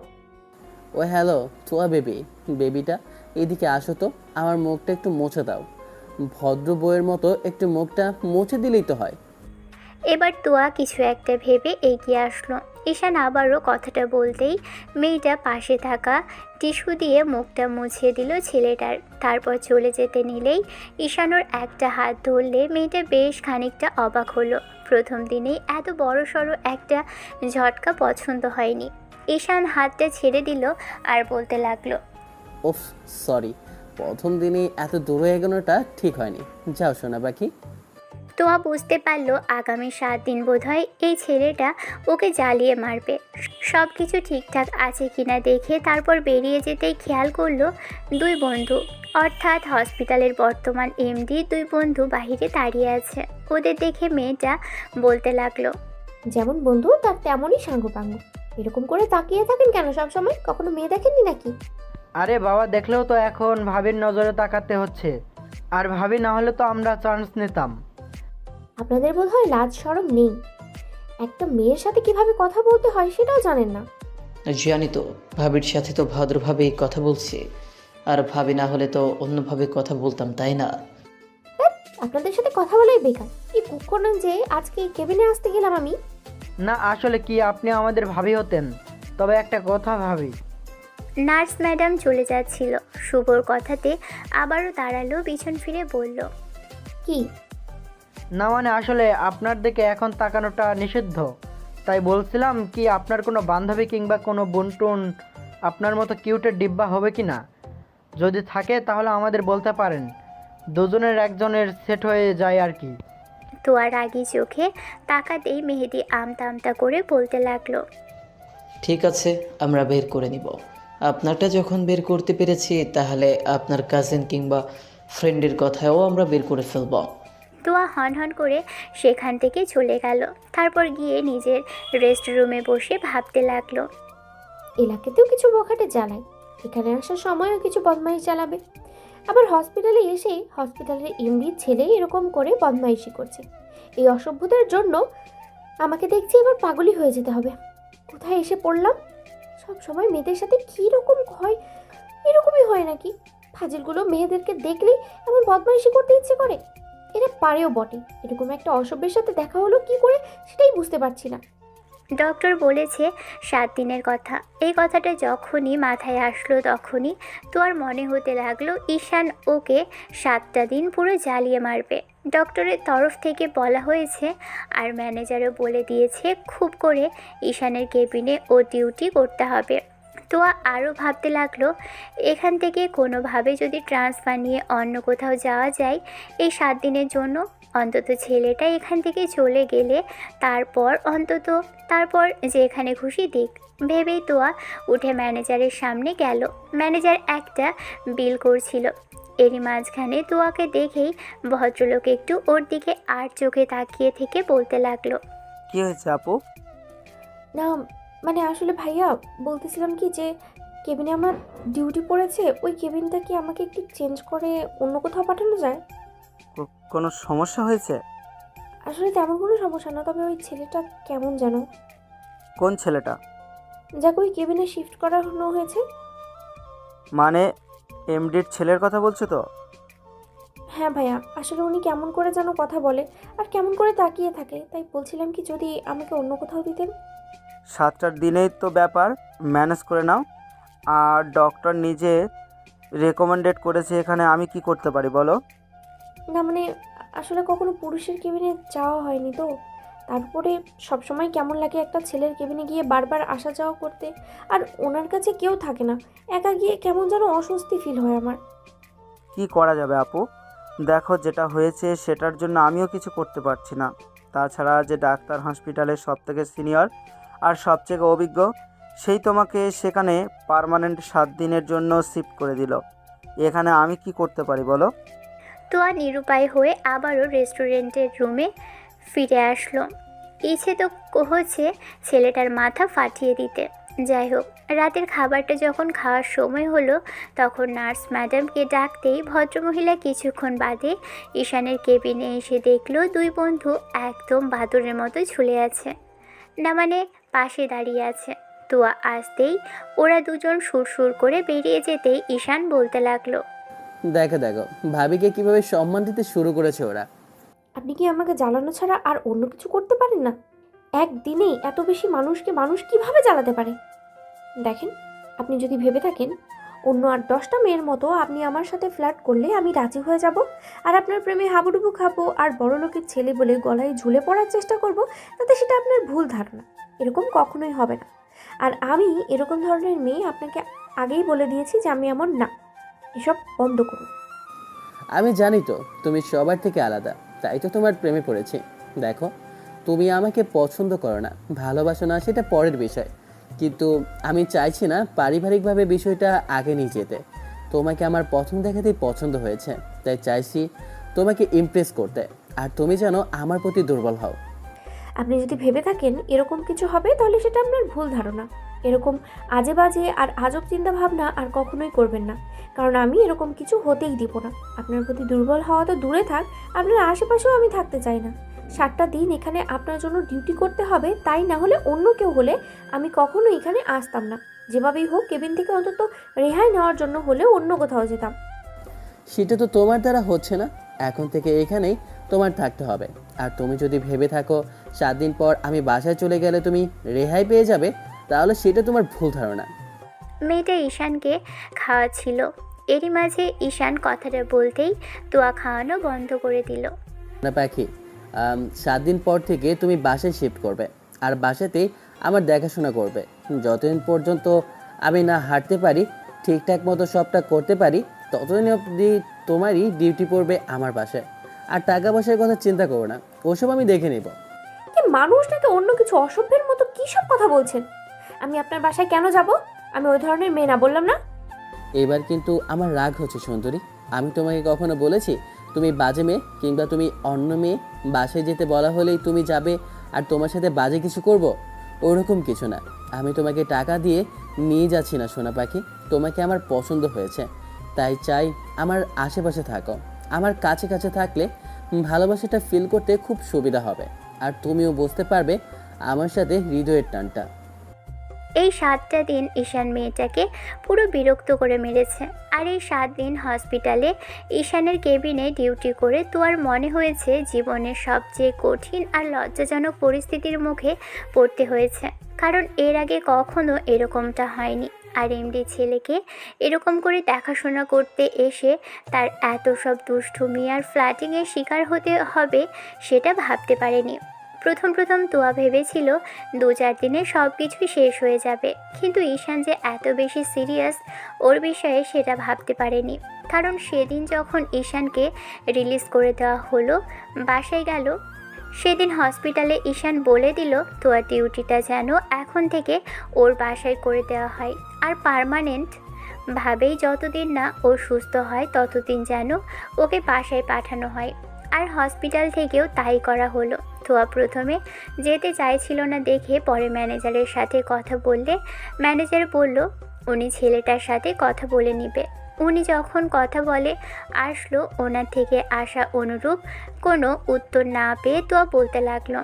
ও হ্যালো তোয়া বেবি, বেবিটা এদিকে আসো তো, আমার মুখটা একটু মুছে দাও। ভদ্র বইয়ের মতো একটু মুখটা মুছে দিলেই তো হয়। এবার তোয়া কিছু একটা ভেবে এগিয়ে আসলো। ঈশান আবারও কথাটা বলতেই মেয়েটা পাশে থাকা টিস্যু দিয়ে মুখটা মুছিয়ে দিল ছেলেটার। তারপর চলে যেতে নিলেই ঈশানোর একটা হাত ধরলে মেয়েটা বেশ খানিকটা অবাক হলো। প্রথম দিনেই এত বড় সড়ো একটা ঝটকা পছন্দ হয়নি। ঈশান হাতটা ছেড়ে দিল আর বলতে লাগলো, ওফ সরি, প্রথম দিনে এত দূরে এগোনোটা ঠিক হয়নি। যাও সোনা পাখি। তোয়া বুঝতে পারলো আগামী 7 দিন বোধহয় এই ছেলেটা ওকে জ্বালিয়ে মারবে। সব কিছু ঠিকঠাক আছে কিনা দেখে তারপর বেরিয়ে যেতেই খেয়াল করলো দুই বন্ধু, অর্থাৎ হসপিটালের বর্তমান এমডি দুই বন্ধু বাহিরে দাঁড়িয়ে আছে। ওদের দেখে মেয়েটা বলতে লাগলো, যেমন বন্ধু তার তেমনই সাঙ্গপাঙ্গ। এরকম করে তাকিয়ে থাকেন কেন সব সময়? কখনো মেয়ে দেখেননি নাকি? আরে বাবা, দেখলেও তো এখন ভাবির নজরে তাকাতে হচ্ছে, আর ভাবি না হলে তো আমরা চান্স নিতাম। আপনাদের বোধহয় লাজ শরম নেই। একটা মেয়ের সাথে কিভাবে কথা বলতে হয় সেটাও জানেন না। জানি তো, ভাবির সাথে তো ভদ্রভাবেই কথা বলছি, আর ভাবি না হলে তো অন্যভাবে কথা বলতাম, তাই না? আপনাদের সাথে কথা বলাই বেকার। কি কুক্ষণ যে আজকে এই কেবিনে আসতে গেলাম আমি। না আসলে কি আপনি আমাদের ভাবি হতেন, তবে একটা কথা ভাবি, নার্স ম্যাডাম চলে যাচ্ছিল। শুভর কথাতে আবারও দাঁড়ালো, পিছন ফিরে বলল, কি? না মানে আসলে আপনার দিকে এখন তাকানোটা নিষিদ্ধ, তাই বলছিলাম কি আপনার কোনো বান্ধবী কিংবা কোনো বন্টুন আপনার মতো কিউটের ডিব্বা হবে কি না? যদি থাকে তাহলে আমাদের বলতে পারেন, দুজনের একজনের সেট হয়ে যায় আর কি। তোয়া রাগী চোখে তাকাতেই মেহেদি আমতা আমতা করে বলতে লাগলো, ঠিক আছে, আমরা বের করে নিব। আপনারটা যখন বের করতে পেরেছি তাহলে আপনার কাজিন কিংবা ফ্রেন্ডের কথাও আমরা বের করে ফেলব। তোয়া হন হন করে সেখান থেকে চলে গেল। তারপর গিয়ে নিজের রেস্ট রুমে বসে ভাবতে লাগলো। এলাকাতেও কিছু বখাটে জ্বালায়, এখানে আসার সময়ও কিছু বদমাইশ চালাবে। আবার হসপিটালে এসে হসপিটালের এমডির ছেলে এরকম করে বদমাইশি করছে। এই অসভ্যতার জন্য আমাকে দেখছি এবার পাগলই হয়ে যেতে হবে। কোথায় এসে পড়লাম? সব সময় মেয়েদের সাথে কী রকম হয়, এরকমই হয় নাকি? ফাজিলগুলো মেয়েদেরকে দেখলেই এমন বদমাইশি করতে ইচ্ছে করে। এরা পারেও বটে, এরকম একটা অসভ্যের সাথে দেখা হলো কি করে সেটাই বুঝতে পারছি না। ডক্টর বলেছে 7 দিনের কথা। এই কথাটা যখনই মাথায় আসলো তখনই তোর মনে হতে লাগলো ঈশান ওকে 7টা দিন পুরো জ্বালিয়ে মারবে। ডক্টরের তরফ থেকে বলা হয়েছে, আর ম্যানেজারও বলে দিয়েছে খুব করে ঈশানের কেবিনে ও ডিউটি করতে হবে। তোয়া আরও ভাবতে লাগলো, এখান থেকে কোনোভাবে যদি ট্রান্সফার নিয়ে অন্য কোথাও যাওয়া যায় এই 7 দিনের জন্য, অন্তত ছেলেটা এখান থেকে চলে গেলে তারপর যেখানে খুশি দিক ভেবেই তোয়া উঠে ম্যানেজারের সামনে গেল। ম্যানেজার একটা বিল করছিল। এরই মাঝখানে তোয়াকে দেখেই ভদ্রলোক একটু ওর দিকে আর চোখে তাকিয়ে থেকে বলতে লাগলো, কি হয়েছে আপু? না মানে আসলে ভাইয়া বলতেছিলাম কি যে কেবিনে আমার ডিউটি পড়েছে, ওই কেবিনটা কি আমাকে একটু চেঞ্জ করে অন্য কোথাও পাঠানো যায়? কোনো সমস্যা হয়েছে? আসলে তেমন কোনো সমস্যা না, তবে ওই ছেলেটা কেমন যেন, কোন ছেলেটা? যাকে ওই কেবিনে শিফট করানো হয়েছে। মানে এমডির ছেলের কথা বলছো তো? হ্যাঁ ভাইয়া, আসলে উনি কেমন করে যেন কথা বলে আর কেমন করে তাকিয়ে থাকে, তাই বলছিলাম কি যদি আমাকে অন্য কোথাও দিতেন। 7টার দিনেই তো ব্যাপার, ম্যানেজ করে নাও। আর ডক্টর নিজে রেকমেন্ডেড করেছে, এখানে আমি কি করতে পারি বলো? না মানে আসলে কখনো পুরুষের কেবিনে যাওয়া হয়নি তো, তারপরে সবসময় কেমন লাগে একটা ছেলের কেবিনে গিয়ে বারবার আসা যাওয়া করতে, আর ওনার কাছে কেউ থাকে না, একা গিয়ে কেমন যেন অস্বস্তি ফিল হয় আমার। কি করা যাবে আপু? দেখো যেটা হয়েছে সেটার জন্য আমিও কিছু করতে পারছি না। তাছাড়া যে ডাক্তার হসপিটালের সবথেকে সিনিয়র আর সবচেয়ে অভিজ্ঞ, সেই তোমাকে সেখানে পার্মানেন্ট 7 দিনের জন্য শিফট করে দিল। এখানে আমি কি করতে পারি বলো? তোয়া নিরুপায় হয়ে আবারও রেস্টুরেন্টের রুমে ফিরে আসলো। ইচ্ছে তো হচ্ছে ছেলেটার মাথা ফাটিয়ে দিতে। যাই হোক, রাতের খাবারটা যখন খাওয়ার সময় হলো তখন নার্স ম্যাডামকে ডাকতেই ভদ্রমহিলা কিছুক্ষণ বাদে ঈশানের কেবিনে এসে দেখলো 2 বন্ধু একদম বাদুড়ের মতো ঝুলে আছে, না মানে পাশে দাঁড়িয়ে আছে। তোয়া আসতেই ওরা দুজন সুরসুর করে বেরিয়ে যেতেই ঈশান বলতে লাগলো, দেখো দেখো ভাবিকে কিভাবে সম্মান দিতে শুরু করেছে ওরা। আপনি কি আমাকে জ্বালানো ছাড়া আর অন্য কিছু করতে পারেন না? একদিনেই এত বেশি মানুষকে মানুষ কিভাবে জ্বালাতে পারে? দেখেন, আপনি যদি ভেবে থাকেন অন্য আর 10টা মেয়ের মতো আপনি আমার সাথে ফ্লার্ট করলে আমি রাজি হয়ে যাব আর আপনার প্রেমে হাবুডুবু খাবো আর বড় লোকের ছেলে বলে গলায় ঝুলে পড়ার চেষ্টা করব, তাতে সেটা আপনার ভুল ধারণা। এরকম কখনোই হবে না। আর আমি এরকম ধরনের মেয়ে আপনাকে আগেই বলে দিয়েছি যে আমি এমন না। এসব বন্ধ করুন। আমি জানি তো তুমি সবার থেকে আলাদা, তাই তো তোমার প্রেমে পড়েছি। দেখো, তুমি আমাকে পছন্দ করো না, ভালোবাসো না, সেটা পরের বিষয়, কিন্তু আমি চাইছি না পারিবারিকভাবে বিষয়টা আগে নিয়ে যেতে। তোমাকে আমার প্রথম দেখাতেই পছন্দ হয়েছে, তাই চাইছি তোমাকে ইমপ্রেস করতে, আর তুমি যেন আমার প্রতি দুর্বল হও। আপনি যদি ভেবে থাকেন এরকম কিছু হবে তাহলে সেটা আপনার ভুল ধারণা। এরকম আজে বাজে আর আজব চিন্তা ভাবনা আর কখনোই করবেন না, কারণ আমি এরকম কিছু হতেই দিব না। আপনার প্রতি দুর্বল হওয়া তো দূরে থাক, আপনার আশেপাশেও আমি থাকতে চাই না। 7টা দিন এখানে আপনার জন্য ডিউটি করতে হবে, তাই না হলে অন্য কেউ হলে আমি কখনো এখানে আসতাম না। যেভাবেই হোক কেবিন থেকে অন্তত রেহাই নেওয়ার জন্য হলেও অন্য কোথাও যেতাম। সেটা তো তোমার দ্বারা হচ্ছে না, এখন থেকে এখানেই তোমার থাকতে হবে। আর তুমি যদি ভেবে থাকো 7 দিন পর আমি বাসায় চলে গেলে তুমি রেহাই পেয়ে যাবে, তাহলে সেটা তোমার ভুল ধারণা। মেয়েটা ঈশানকে খাওয়াচ্ছিল। এরই মাঝে ঈশান কথাটা বলতেই তুয়া খাওয়ানো বন্ধ করে দিল। না পাখি, 7 দিন পর থেকে তুমি বাসায় শিফট করবে আর বাসাতেই আমার দেখাশোনা করবে। যতদিন পর্যন্ত আমি না হাঁটতে পারি, ঠিকঠাক মতো সবটা করতে পারি, ততদিন অবধি তোমারই ডিউটি পড়বে আমার বাসায়। আর টাকা পয়সার কথা চিন্তা করো না, ওসব আমি দেখে নেব। কি মানুষটাকে অন্য কিছু অসভ্যের মতো কী সব কথা বলছেন? আমি আপনার বাসায় কেন যাব? আমি ওই ধরনের মেয়ে না, বললাম না? এবার কিন্তু আমার রাগ হচ্ছে সুন্দরী। আমি তোমাকে কখনো বলেছি তুমি বাজে মেয়ে, কিংবা তুমি অন্য মেয়ে বাসায় যেতে বলা হলেই তুমি যাবে আর তোমার সাথে বাজে কিছু করব? ওরকম কিছু না। আমি তোমাকে টাকা দিয়ে নিয়ে যাচ্ছি না সোনা পাখি, তোমাকে আমার পছন্দ হয়েছে, তাই চাই আমার আশেপাশে থাকো। আমার কাছে কাছে থাকলে ভালোবাসাটা ফিল করতে খুব সুবিধা হবে, আর তুমিও বুঝতে পারবে আমার সাথে হৃদয়ের টানটা। এই 7টা দিন ঈশান মেয়েটাকে পুরো বিরক্ত করে মেরেছে। আর এই 7 দিন হসপিটালে ঈশানের কেবিনে ডিউটি করে তুয়ার মনে হয়েছে জীবনের সবচেয়ে কঠিন আর লজ্জাজনক পরিস্থিতির মুখে পড়তে হয়েছে। কারণ এর আগে কখনো এরকমটা হয়নি। আর এমডি ছেলেকে এরকম করে দেখাশোনা করতে এসে তার এত সব দুষ্টুমি আর ফ্ল্যাটিংয়ের শিকার হতে হবে সেটা ভাবতে পারেনি। প্রথম তুয়া ভেবেছিল 2-4 দিনে সব কিছুই শেষ হয়ে যাবে, কিন্তু ঈশান যে এত বেশি সিরিয়াস ওর বিষয়ে সেটা ভাবতে পারেনি। কারণ সেদিন যখন ঈশানকে রিলিজ করে দেওয়া হলো, বাসায় গেল, সেদিন হসপিটালে ঈশান বলে দিল তুয়ার ডিউটিটা যেন এখন থেকে ওর বাসায় করে দেওয়া হয়, আর পার্মানেন্ট ভাবেই যতদিন না ও সুস্থ হয় ততদিন যেন ওকে বাসায় পাঠানো হয়। আর হসপিটাল থেকেও তাই করা হলো। তুয়া প্রথমে যেতে চাইছিল না দেখে পরে ম্যানেজারের সাথে কথা বললে ম্যানেজার বলল উনি ছেলেটার সাথে কথা বলে নেবে। উনি যখন কথা বলে আসলো, ওনার থেকে আসা অনুরূপ কোনো উত্তর না পেয়ে তুয়া বলতে লাগলো,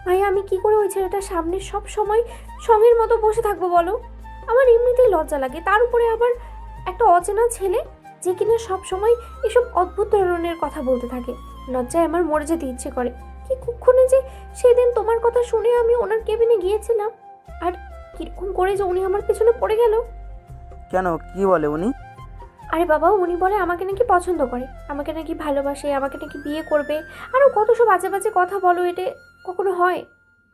ভাইয়া আমি কি করে ওই ছেলেটার সামনে সব সময় সঙ্গের মতো বসে থাকবো বলো? আমার এমনিতেই লজ্জা লাগে, তার উপরে আবার একটা অচেনা ছেলে যে কিনা সব সময় এসব অদ্ভুত ধরনের কথা বলতে থাকে। লজ্জায় আমার মরে যেতে ইচ্ছে করে। কি কুক্ষণে যে সেদিন তোমার কথা শুনে আমি ওনার কেবিনে গিয়েছিলাম, আর কিরকম করে যে উনি আমার পেছনে পড়ে গেল। কেন, কি বলে উনি? আরে বাবা, উনি বলে আমাকে নাকি পছন্দ করে, আমাকে নাকি ভালোবাসে, আমাকে নাকি বিয়ে করবে, আরও কত সব বাজে বাজে কথা বলো। এটা কখনো হয়?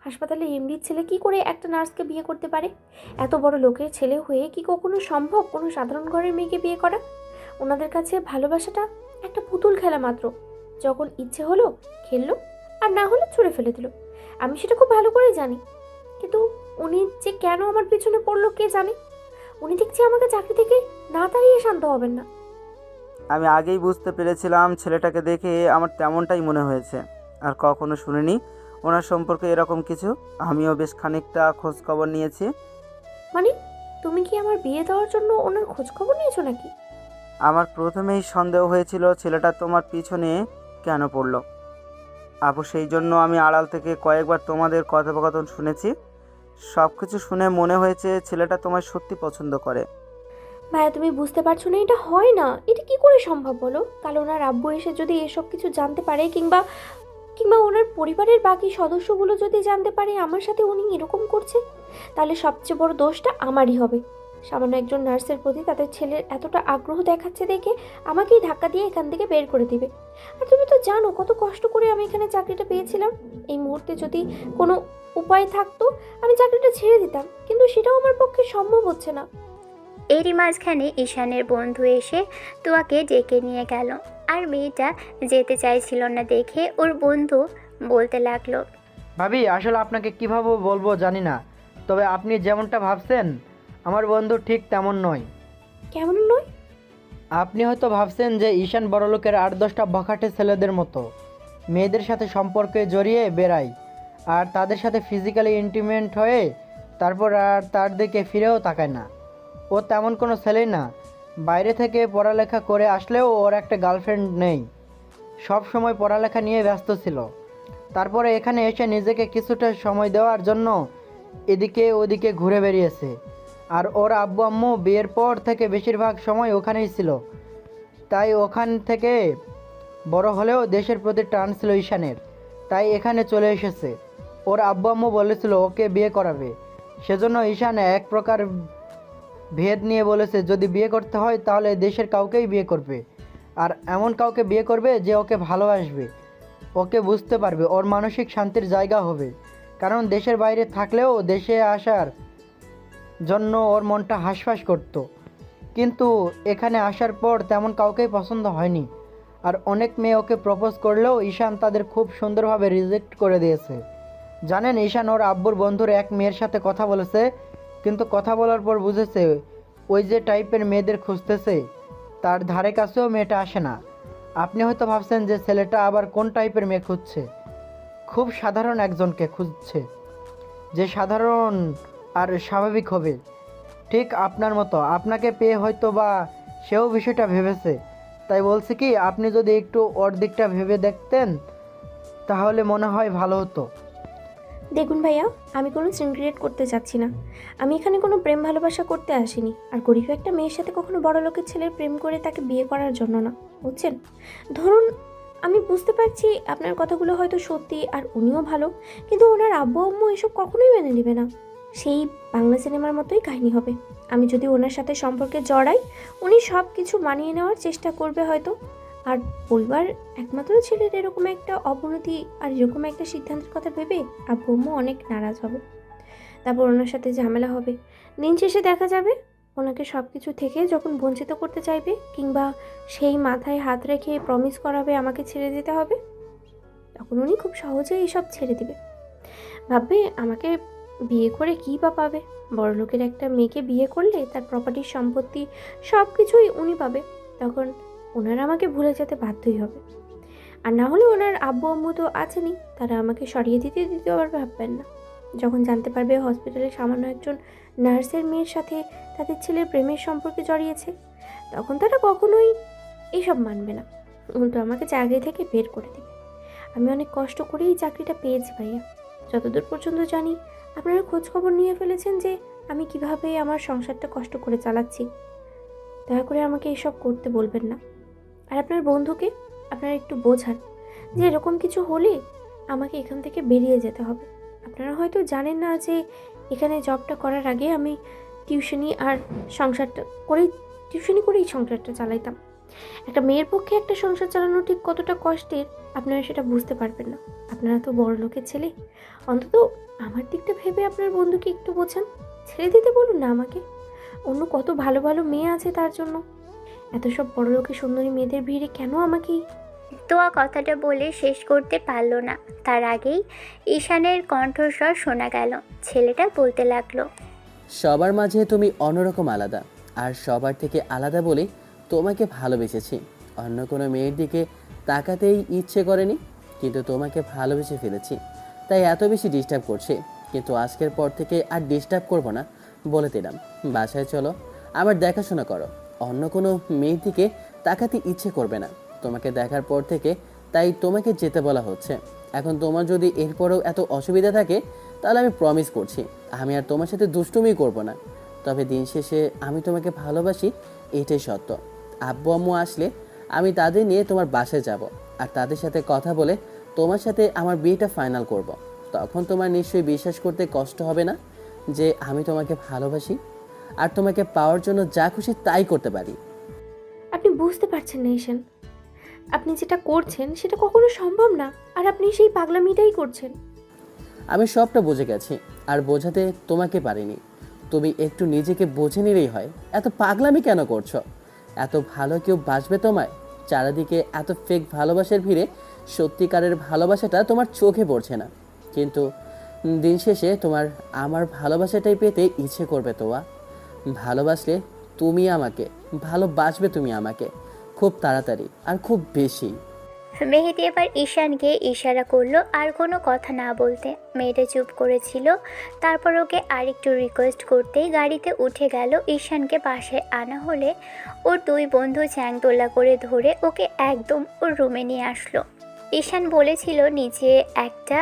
হাসপাতালে এমডির ছেলে কি করে একটা নার্সকে বিয়ে করতে পারে? এত বড় লোকের ছেলে হয়ে কি কখনো সম্ভব কোনো সাধারণ ঘরের মেয়েকে বিয়ে করা? ওনাদের কাছে ভালোবাসাটা একটা পুতুল খেলা মাত্র। যখন ইচ্ছে হলো খেললো, আর না হলে ছুঁড়ে ফেলে দিল। আমি সেটা খুব ভালো করেই জানি, কিন্তু উনি যে কেন আমার পিছনে পড়লো কে জানে। উনি দেখছি আমাকে চাকরি থেকে না তাড়িয়ে শান্ত হবেন না। আমি আগেই বুঝতে পেরেছিলাম, ছেলেটাকে দেখে আমার তেমনটাই মনে হয়েছে। আর কখনো শুনিনি ওনার সম্পর্কে এরকম কিছু। আমিও বেশ খানিকটা খোঁজখবর নিয়েছি। মানে তুমি কি আমার বিয়ে দেওয়ার জন্য ওনার খোঁজ খবর নিয়েছো নাকি? আমার প্রথমেই সন্দেহ হয়েছিল ছেলেটা তোমার পিছনে কেন পড়লো আপু, সেই জন্য আমি আড়াল থেকে কয়েকবার তোমাদের কথোপকথন শুনেছি। সব কিছু শুনে মনে হয়েছে ছেলেটা তোমায় সত্যি পছন্দ করে। ভাইয়া তুমি বুঝতে পারছো না, এটা হয় না। এটা কি করে সম্ভব বলো? কাল ওনার আব্বু এসে যদি এসব কিছু জানতে পারে, কিংবা ওনার পরিবারের বাকি সদস্যগুলো যদি জানতে পারে আমার সাথে উনি এরকম করছে, তাহলে সবচেয়ে বড় দোষটা আমারই হবে। সামান্য একজন নার্সের প্রতি তাদের ছেলের এতটা আগ্রহ দেখাচ্ছে দেখে আমাকেই ধাক্কা দিয়ে এখান থেকে বের করে দিবে। আর তুমি তো জানো কত কষ্ট করে আমি এখানে চাকরিটা পেয়েছিলাম। এই মুহূর্তে যদি কোনো উপায় থাকতো আমি চাকরিটা ছেড়ে দিতাম, কিন্তু সেটাও আমার পক্ষে সম্ভব হচ্ছে না। এরই মাঝখানে ঈশানের বন্ধু এসে তুয়াকে ডেকে নিয়ে গেল। আর মেয়েটা যেতে চাইছিল না দেখে ওর বন্ধু বলতে লাগলো, ভাবি আসলে আপনাকে কিভাবে বলবো জানি না, তবে আপনি যেমনটা ভাবছেন আমার বন্ধু ঠিক তেমন নয়। কেমন নয়? আপনি হয়তো ভাবছেন যে ঈশান বড়লোকের 8-10টা বখাটে ছেলেদের মতো মেয়েদের সাথে সম্পর্কে জড়িয়ে বেড়ায় আর তাদের সাথে ফিজিক্যালি ইন্টিমেট হয়ে তারপর আর তার দিকে ফিরেও তাকায় না। ও তেমন কোনো ছেলেই না। বাইরে থেকে পড়ালেখা করে আসলেও ওর একটা গার্লফ্রেন্ড নেই, সব সময় পড়ালেখা নিয়ে ব্যস্ত ছিল। তারপরে এখানে এসে নিজেকে কিছুটা সময় দেওয়ার জন্য এদিকে ওদিকে ঘুরে বেরিয়েছে। আর ওর আব্বু আম্মু বিয়ের পর থেকে বেশিরভাগ সময় ওখানেই ছিল, তাই ওখান থেকে বড় হলেও দেশের প্রতি টান ছিল ঈশানের, তাই এখানে চলে এসেছে। ওর আব্বু আম্মু বলেছিল ওকে বিয়ে করাবে, সেজন্য ঈশান এক প্রকার ভেদ নিয়ে বলেছে যদি বিয়ে করতে হয় তাহলে দেশের কাউকেই বিয়ে করবে, আর এমন কাউকে বিয়ে করবে যে ওকে ভালোবাসবে, ওকে বুঝতে পারবে, ওর মানসিক শান্তির জায়গা হবে। কারণ দেশের বাইরে থাকলেও দেশে আসার জন্য ওর মনটা হাঁসফাঁস করতো, কিন্তু এখানে আসার পর তেমন কাউকেই পছন্দ হয়নি। আর অনেক মেয়ে ওকে প্রপোজ করলেও ঈশান তাদের খুব সুন্দরভাবে রিজেক্ট করে দিয়েছে। জানেন, ঈশান ওর আব্বুর বন্ধুর এক মেয়ের সাথে কথা বলেছে, কিন্তু কথা বলার পর বুঝেছে ওই যে টাইপের মেয়েদের খুঁজতেছে তার ধারে কাছেও মেয়েটা আসে না। আপনি হয়তো ভাবছেন যে ছেলেটা আবার কোন টাইপের মেয়ে খুঁজছে। খুব সাধারণ একজনকে খুঁজছে, যে সাধারণ আর স্বাভাবিক হবে, ঠিক আপনার মতো। আপনাকে পেয়ে হয়তো বা সেও বিষয়টা ভেবেছে। তাই বলছি কি, আপনি যদি একটু ওর দিকটা ভেবে দেখতেন তাহলে মনে হয় ভালো হতো। দেখুন ভাইয়া, আমি কোনো সিন ক্রিয়েট করতে চাচ্ছি না। আমি এখানে কোনো প্রেম ভালোবাসা করতে আসিনি, আর গরিব একটা মেয়ের সাথে কখনো বড় লোকের ছেলের প্রেম করে তাকে বিয়ে করার জন্য না, বুঝছেন? ধরুন, আমি বুঝতে পারছি আপনার কথাগুলো হয়তো সত্যি আর উনিও ভালো, কিন্তু ওনার আব্বু আম্মু এসব কখনোই মেনে নেবে না। সেই বাংলা সিনেমার মতোই কাহিনী হবে। আমি যদি ওনার সাথে সম্পর্কে জড়াই, উনি সব কিছু মানিয়ে নেওয়ার চেষ্টা করবে হয়তো। আর পরিবার একমাত্র ছেলের এরকম একটা অবনতি আর এরকম একটা সিদ্ধান্তের কথা ভেবে আব্বু আম্মু অনেক নারাজ হবে। তারপর ওনার সাথে ঝামেলা হবে। দিন শেষে দেখা যাবে ওনাকে সব কিছু থেকে যখন বঞ্চিত করতে চাইবে, কিংবা সেই মাথায় হাত রেখে প্রমিস করাবে আমাকে ছেড়ে দিতে হবে, তখন উনি খুব সহজেই এসব ছেড়ে দিবে। ভাববে আমাকে বিয়ে করে কী বা পাবে। বড়লোকের একটা মেয়েকে বিয়ে করলে তার প্রপার্টির সম্পত্তি সব কিছুই উনি পাবে। তখন ওনারা আমাকে ভুলে যেতে বাধ্যই হবে। আর না হলে ওনার আব্বু আম্মু তো আছেনই, তারা আমাকে সরিয়ে দিতে দ্বিতীয়বার ভাববেন না। যখন জানতে পারবে হসপিটালে সামান্য একজন নার্সের মেয়ের সাথে তাদের ছেলের প্রেমের সম্পর্কে জড়িয়েছে, তখন তারা কখনোই এসব মানবে না, উল্টো আমাকে চাকরি থেকে বের করে দেবে। আমি অনেক কষ্ট করেই চাকরিটা পেয়েছি ভাইয়া। যতদূর পর্যন্ত জানি আপনারা খোঁজ খবর নিয়ে ফেলেছেন যে আমি কিভাবে আমার সংসারটা কষ্ট করে চালাচ্ছি। দয়া করে আমাকে এসব করতে বলবেন না। আর আপনার বন্ধুকে আপনারা একটু বোঝান যে এরকম কিছু হলে আমাকে এখান থেকে বেরিয়ে যেতে হবে। আপনারা হয়তো জানেন না যে এখানে জবটা করার আগে আমি টিউশনি করেই সংসারটা চালাইতাম। একটা মেয়ের পক্ষে একটা সংসার চালানো ঠিক কতটা কষ্টের আপনারা সেটা বুঝতে পারবেন না। আপনারা তো বড় লোকের ছেলে, অন্তত আমার দিকটা ভেবে আপনার বন্ধুকে একটু বোঝান। ছেড়ে দিতে বলুন না আমাকে। অন্য কত ভালো ভালো মেয়ে আছে তার জন্য। এত সব বড় লোকের সুন্দরী মেয়েদের ভিড়ে কেন আমাকেই? তোয়া কথাটা বলে শেষ করতে পারল না, তার আগেই ঈশানের কণ্ঠস্বর শোনা গেল। ছেলেটা বলতে লাগলো, সবার মাঝে তুমি অন্যরকম আলাদা, আর সবার থেকে আলাদা বলে তোমাকে ভালোবেসেছি। অন্য কোনো মেয়ের দিকে তাকাতেই ইচ্ছে করেনি, কিন্তু তোমাকে ভালোবেসে ফেলেছি, তাই এত বেশি ডিস্টার্ব করছে। কিন্তু আজকের পর থেকে আর ডিস্টার্ব করবো না বলে দিলাম। বাসায় চলো, আমার দেখাশোনা করো। অন্য কোনো মেয়ের দিকে তাকাতে ইচ্ছে করবে না তোমাকে দেখার পর থেকে, তাই তোমাকে যেতে বলা হচ্ছে। এখন তোমার যদি এরপরেও এত অসুবিধা থাকে তাহলে আমি প্রমিস করছি আমি আর তোমার সাথে দুষ্টুমি করব না। তবে দিন শেষে আমি তোমাকে ভালোবাসি, এটাই সত্য। আব্বু আম্মু আসলে আমি তাদের নিয়ে তোমার বাসায় যাব, আর তাদের সাথে কথা বলে তোমার সাথে আমার বিয়েটা ফাইনাল করব। তখন তোমার নিশ্চয়ই বিশ্বাস করতে কষ্ট হবে না যে আমি তোমাকে ভালোবাসি, আর তোমাকে পাওয়ার জন্য যা খুশি তাই করতে পারি। আপনি বুঝতে পারছেন না ঈশান, আপনি যেটা করছেন সেটা কখনো সম্ভব না, আর আপনি সেই পাগলামিটাই করছেন। আমি সবটা বুঝে গেছি, আর বোঝাতে তোমাকে পারিনি। তুমি একটু নিজেকে বুঝে নিলেই হয়। এত পাগলামি কেন করছো? এত ভালো কেউ বাসবে তোমায়? চারিদিকে এত ফেক ভালোবাসার ভিড়ে সত্যিকারের ভালোবাসাটা তোমার চোখে পড়ছে না, কিন্তু দিন শেষে তোমার আমার ভালোবাসাটাই পেতে ইচ্ছে করবে। তোয়া, ভালোবাসলে তুমি আমাকে, ভালোবাসবে তুমি আমাকে খুব তাড়াতাড়ি আর খুব বেশি। মেহেদি এবার ঈশানকে ইশারা করলো আর কোনো কথা না বলতে। মেয়েটা চুপ করেছিল। তারপর ওকে আরেকটু রিকোয়েস্ট করতেই গাড়িতে উঠে গেল। ঈশানকে বাসায় আনা হলে ওর দুই বন্ধু চ্যাংদোলা করে ধরে ওকে একদম ওর রুমে নিয়ে আসলো। ঈশান বলেছিল নিচে একটা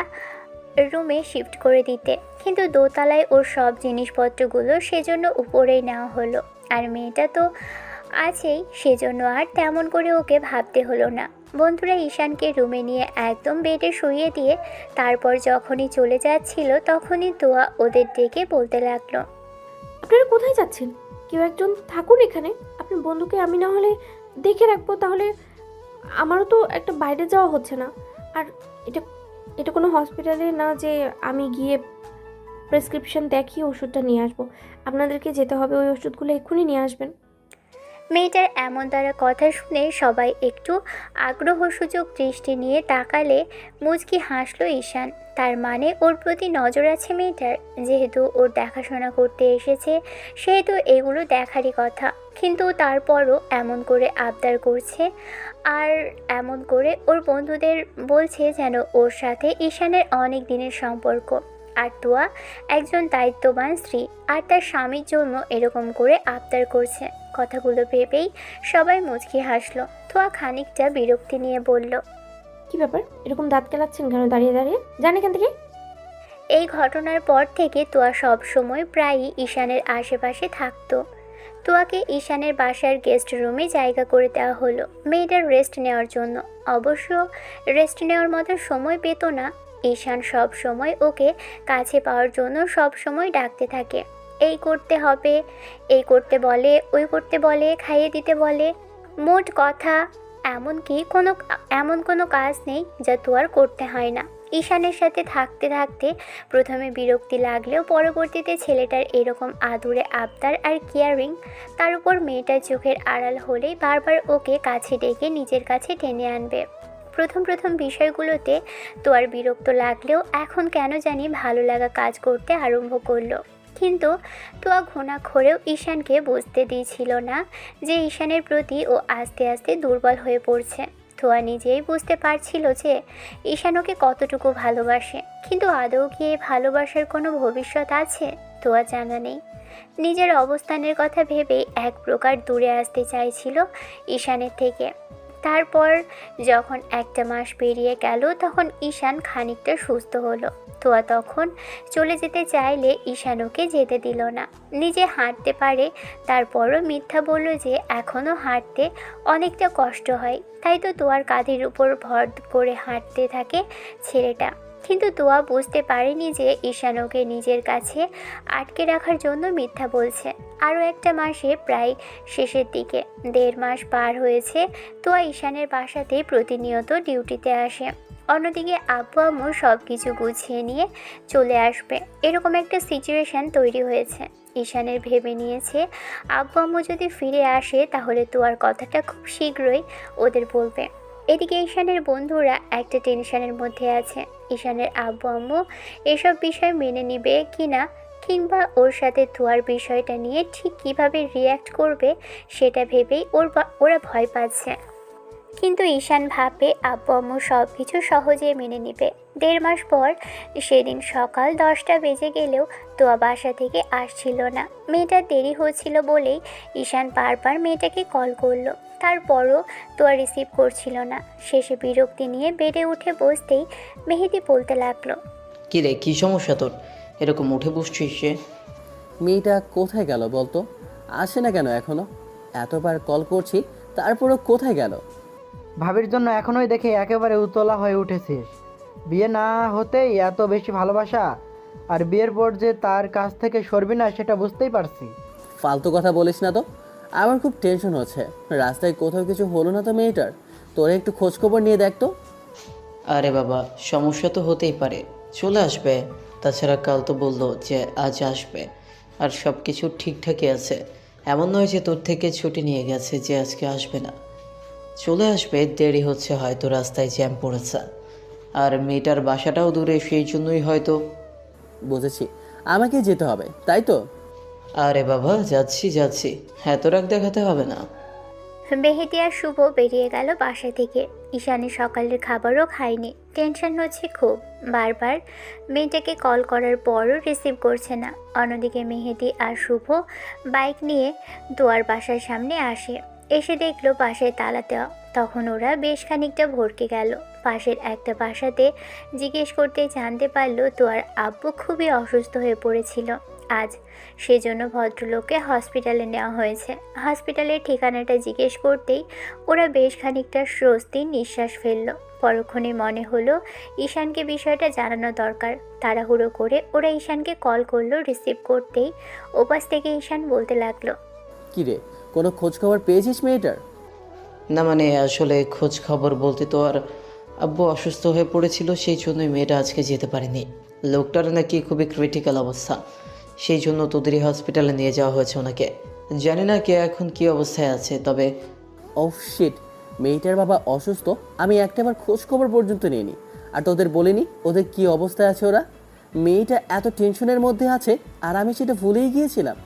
রুমে শিফট করে দিতে, কিন্তু দোতলায় ওর সব জিনিসপত্রগুলো সেজন্য উপরেই নেওয়া হলো। আর মেয়েটা তো আছেই, সেজন্য আর তেমন করে ওকে ভাবতে হলো না। বন্ধুরা ঈশানকে রুমে নিয়ে একদম বেডে শুইয়ে দিয়ে তারপর যখনই চলে যাচ্ছিল তখনই তোয়া ওদের ডেকে বলতে লাগলো, আপনারা কোথায় যাচ্ছেন? কেউ একজন থাকুন এখানে। আপনার বন্ধুকে আমি না হলে দেখে রাখবো, তাহলে আমারও তো একটা বাইরে যাওয়া হচ্ছে না। আর এটা এটা কোনো হসপিটালে না যে আমি গিয়ে প্রেসক্রিপশন দেখিয়ে ওষুধটা নিয়ে আসবো। আপনাদেরকে যেতে হবে, ওই ওষুধগুলো এক্ষুনি নিয়ে আসবেন। মেয়েটার এমন দ্বারা কথা শুনে সবাই একটু আগ্রহসূচক দৃষ্টি নিয়ে তাকালে মুচকি হাসল ঈশান। তার মানে ওর প্রতি নজর আছে মেয়েটার। যেহেতু ওর দেখাশোনা করতে এসেছে সেহেতু এগুলো দেখারই কথা, কিন্তু তারপরও এমন করে আবদার করছে আর এমন করে ওর বন্ধুদের বলছে যেন ওর সাথে ঈশানের অনেক দিনের সম্পর্ক। আর তুয়া একজন দায়িত্ববান স্ত্রী আর তার স্বামীর জন্য এরকম করে আবদার করছে। কথাগুলো ভেবেই সবাই মুচকি হাসলো। তুয়া খানিকটা বিরক্তি নিয়ে বলল, কি ব্যাপার, এরকম দাঁত কেলাচ্ছেন কেন দাঁড়িয়ে দাঁড়িয়ে? যান এখান থেকে। এই ঘটনার পর থেকে তুয়া সব সময় প্রায়ই ঈশানের আশেপাশে থাকতো। তুয়াকে ঈশানের বাসার গেস্ট রুমে জায়গা করে দেওয়া হলো মেয়েটার রেস্ট নেওয়ার জন্য। অবশ্য রেস্ট নেওয়ার মতো সময় পেত না। ঈশান সব সময় ওকে কাছে পাওয়ার জন্য সব সময় ডাকতে থাকে। এই করতে হবে, এই করতে বলে, ওই করতে বলে, খাইয়ে দিতে বলে। মোট কথা এমন কোনো কাজ নেই যা তুয়ার করতে হয় না। ঈশানের সাথে থাকতে থাকতে প্রথমে বিরক্তি লাগলেও পরবর্তীতে ছেলেটার এরকম আদুরে আবদার আর কেয়ারিং, তার উপর মেয়েটার চোখের আড়াল হলেই বারবার ওকে কাছে ডেকে নিজের কাছে টেনে আনবে। প্রথম বিষয়গুলোতে তোয়ার বিরক্ত লাগলেও এখন কেন জানি ভালো লাগা কাজ করতে আরম্ভ করলো। কিন্তু তোয়া ঘুণাক্ষরেও ঈশানকে বুঝতে দিয়েছিল না যে ঈশানের প্রতি ও আস্তে আস্তে দুর্বল হয়ে পড়ছে। তোয়া নিজেই বুঝতে পারছিল যে ঈশান ওকে কতটুকু ভালোবাসে, কিন্তু আদৌ কি এই ভালোবাসার কোনো ভবিষ্যৎ আছে তোয়া জানা নেই। নিজের অবস্থানের কথা ভেবেই এক প্রকার দূরে আসতে চাইছিল ঈশানের থেকে। তারপর যখন একটা মাস পেরিয়ে গেল তখন ঈশান খানিকটা সুস্থ হলো। তোয়া তখন চলে যেতে চাইলে ঈশান ওকে যেতে দিল না। নিজে হাঁটতে পারে তারপরও মিথ্যা বলল যে এখনও হাঁটতে অনেকটা কষ্ট হয়, তাই তো তোয়ার কাঁধের উপর ভর করে হাঁটতে থাকে ছেলেটা। কিন্তু তোয়া বুঝতে পারেনি যে ঈশান ওকে নিজের কাছে আটকে রাখার জন্য মিথ্যা বলছে। আরও একটা মাসে প্রায় শেষের দিকে 1.5 মাস পার হয়েছে। তোয়া ঈশানের বাসাতে প্রতিনিয়ত ডিউটিতে আসে। অন্যদিকে আব্বু আম্মু সব কিছু গুছিয়ে নিয়ে চলে আসবে এরকম একটা সিচুয়েশান তৈরি হয়েছে। ঈশানের ভেবে নিয়েছে আব্বু আম্মু যদি ফিরে আসে তাহলে তোয়ার কথাটা খুব শীঘ্রই ওদের বলবে। এদিকে ঈশানের বন্ধুরা একটা টেনশনের মধ্যে আছে, ঈশানের আব্বু আম্মু এসব বিষয় মেনে নিবে কিনা, কিংবা ওর সাথে তোয়ার বিষয়টা নিয়ে ঠিক কীভাবে রিয়্যাক্ট করবে সেটা ভেবেই ওরা ভয় পাচ্ছে। কিন্তু ঈশান ভাবে আব্বু আম্মু সব কিছু সহজে মেনে নেবে। 1.5 মাস পর সেদিন সকাল 10টা বেজে গেলেও তোয়া বাসা থেকে আসছিল না। মেয়েটার দেরি হচ্ছিল বলেই ঈশান বারবার মেয়েটাকে কল করলো, তারপরও তোয়া রিসিভ করছিল না। শেষে বিরক্তি নিয়ে বেডে উঠে বসতেই মেহেদি বলতে লাগলো, কী রে, কী সমস্যা তোর? এরকম উঠে বসছিস সে? মেয়েটা কোথায় গেল বলতো? আসে না কেন এখনো? এতবার কল করছি তারপরও কোথায় গেল? ভাবির জন্য এখনোই দেখে একেবারে উতলা হয়ে উঠেছিস। বিয়ে না হতেই এত বেশি ভালোবাসা, আর বিয়ের পর যে তার কাছ থেকে সরবি না সেটা বুঝতেই পারছি। ফালতু কথা বলিস না তো, আমার খুব টেনশন হচ্ছে। রাস্তায় কোথাও কিছু হলো না তো মেয়েটার? তোরা একটু খোঁজখবর নিয়ে দেখ তো। আরে বাবা, সমস্যা তো হতেই পারে, চলে আসবে। তাছাড়া কাল তো বললো যে আজ আসবে, আর সব কিছু ঠিকঠাকই আছে। এমন নয় যে তোর থেকে ছুটি নিয়ে গেছে যে আজকে আসবে না। চলে আসবে, দেরি হচ্ছে হয়তো, রাস্তায় জ্যাম পড়েছে, আর মেয়েটার বাসাটাও দূরে, সেই জন্যই হয়তো। বুঝেছি, আমাকে যেতে হবে তাই তো? আরে বাবা, যাচ্ছি, এত রাগ দেখাতে হবে না। মেহেদি আর শুভ বেরিয়ে গেল বাসা থেকে। ঈশানের সকালের খাবারও খায়নি, টেনশন হচ্ছে খুব। বারবার মেয়েটাকে কল করার পরও রিসিভ করছে না। অন্যদিকে মেহেদি আর শুভ বাইক নিয়ে তোয়ার বাসার সামনে আসে। এসে দেখলো বাসায় তালা দেওয়া। তখন ওরা বেশ খানিকটা ভরকে গেল। পাশের একটা বাসাতে জিজ্ঞেস করতে জানতে পারলো তোয়ার আব্বু খুবই অসুস্থ হয়ে পড়েছিল আজ, সেজন্য ভদ্রলোককে হসপিটালে নেওয়া হয়েছে। হসপিটালের ঠিকানাটা জিজ্ঞেস করতেই ওরা বেশ খানিকটা স্বস্তির নিঃশ্বাস ফেলল। পরক্ষণে মনে হলো ঈশানকে বিষয়টা জানানো দরকার। তাড়াহুড়ো করে ওরা ঈশানকে কল করলো। রিসিভ করতেই ওপাশ থেকে ঈশান বলতে লাগলো, কী রে, কোনো খোঁজ খবর পেয়েছিস মেয়েটার? না মানে আসলে খোঁজ খবর বলতে তো আর আব্বু অসুস্থ হয়ে পড়েছিল, সেই জন্যই মেয়েটা আজকে যেতে পারেনি। লোকটার নাকি খুবই ক্রিটিক্যাল অবস্থা, সেই জন্য তোদেরই হসপিটালে নিয়ে যাওয়া হয়েছে ওনাকে। জানি না কে এখন কী অবস্থায় আছে, তবে অফ শিট, মেয়েটার বাবা অসুস্থ, আমি একটাবার খোঁজ খবর পর্যন্ত নিইনি। আর তোদের বলিনি ওদের কি অবস্থায় আছে ওরা। মেয়েটা এত টেনশনের মধ্যে আছে আর আমি সেটা ভুলেই গিয়েছিলাম।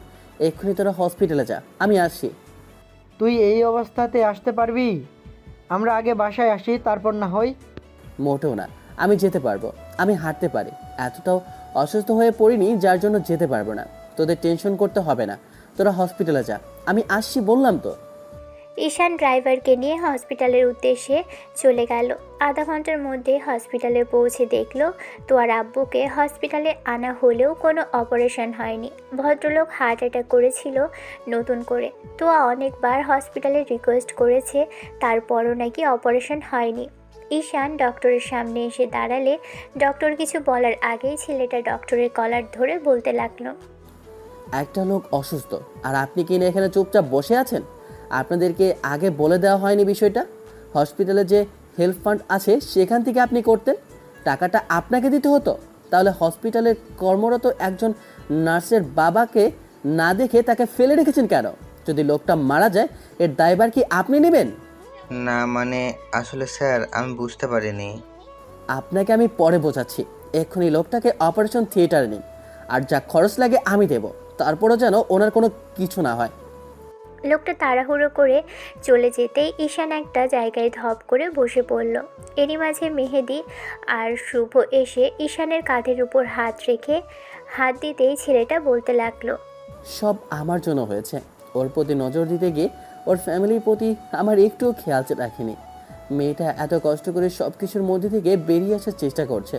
এক্ষুনি তোরা হসপিটালে যা, আমি আসছি। তুই এই অবস্থাতে আসতে পারবি? আমরা আগে বাসায় আসি, তারপর না হয়। মোটেও না, আমি যেতে পারবো, আমি হাঁটতে পারি। এতটাও অসুস্থ হয়ে পড়িনি যার জন্য যেতে পারবো না। তোদের টেনশন করতে হবে না, তোরা হসপিটালে যা, আমি আসছি বললাম তো। ঈশান ড্রাইভারকে নিয়ে হসপিটালের উদ্দেশ্যে চলে গেল। আধা ঘন্টার মধ্যে হসপিটালে পৌঁছে দেখলো তোয়ার আব্বুকে হসপিটালে আনা হলেও কোনো অপারেশন হয়নি। ভদ্রলোক হার্ট অ্যাটাক করেছিল নতুন করে। তোয়া অনেকবার হসপিটালে রিকোয়েস্ট করেছে, তারপরও নাকি অপারেশন হয়নি। ঈশান ডক্টরের সামনে এসে দাঁড়ালে ডক্টর কিছু বলার আগেই ছেলেটা ডক্টরের কলার ধরে বলতে লাগলো, একটা লোক অসুস্থ আর আপনি কি না এখানে চুপচাপ বসে আছেন? আপনাদেরকে আগে বলে দেওয়া হয়নি বিষয়টা? হসপিটালে যে হেলথ ফান্ড আছে সেখান থেকে আপনি করতেন, টাকাটা আপনাকে দিতে হতো। তাহলে হসপিটালে কর্মরত একজন নার্সের বাবাকে না দেখে তাকে ফেলে রেখেছেন কেন? যদি লোকটা মারা যায় এর দায়ভার কি আপনি নেবেন? না মানে আসলে স্যার আমি বুঝতে পারিনি। আপনাকে আমি পরে বোঝাচ্ছি। এক্ষুনি লোকটাকে অপারেশন থিয়েটারে নিন, আর যা খরচ লাগে আমি দেব। তারপরও যেন ওনার কোনো কিছু না হয়। লোকটা তাড়াহুড়ো করে চলে যেতেই ঈশান একটা জায়গায় ধপ করে বসে পড়ল। এরই মাঝে মেহেদি আর শুভ এসে ঈশানের কাঁধের উপর হাত রেখে হাত দিতেই ছেলেটা বলতে লাগলো, সব আমার জন্য হয়েছে। ওর প্রতি নজর দিতে গিয়ে ওর ফ্যামিলির প্রতি আমার একটুও খেয়াল রাখিনি। মেয়েটা এত কষ্ট করে সব কিছুর মধ্যে থেকে বেরিয়ে আসার চেষ্টা করছে,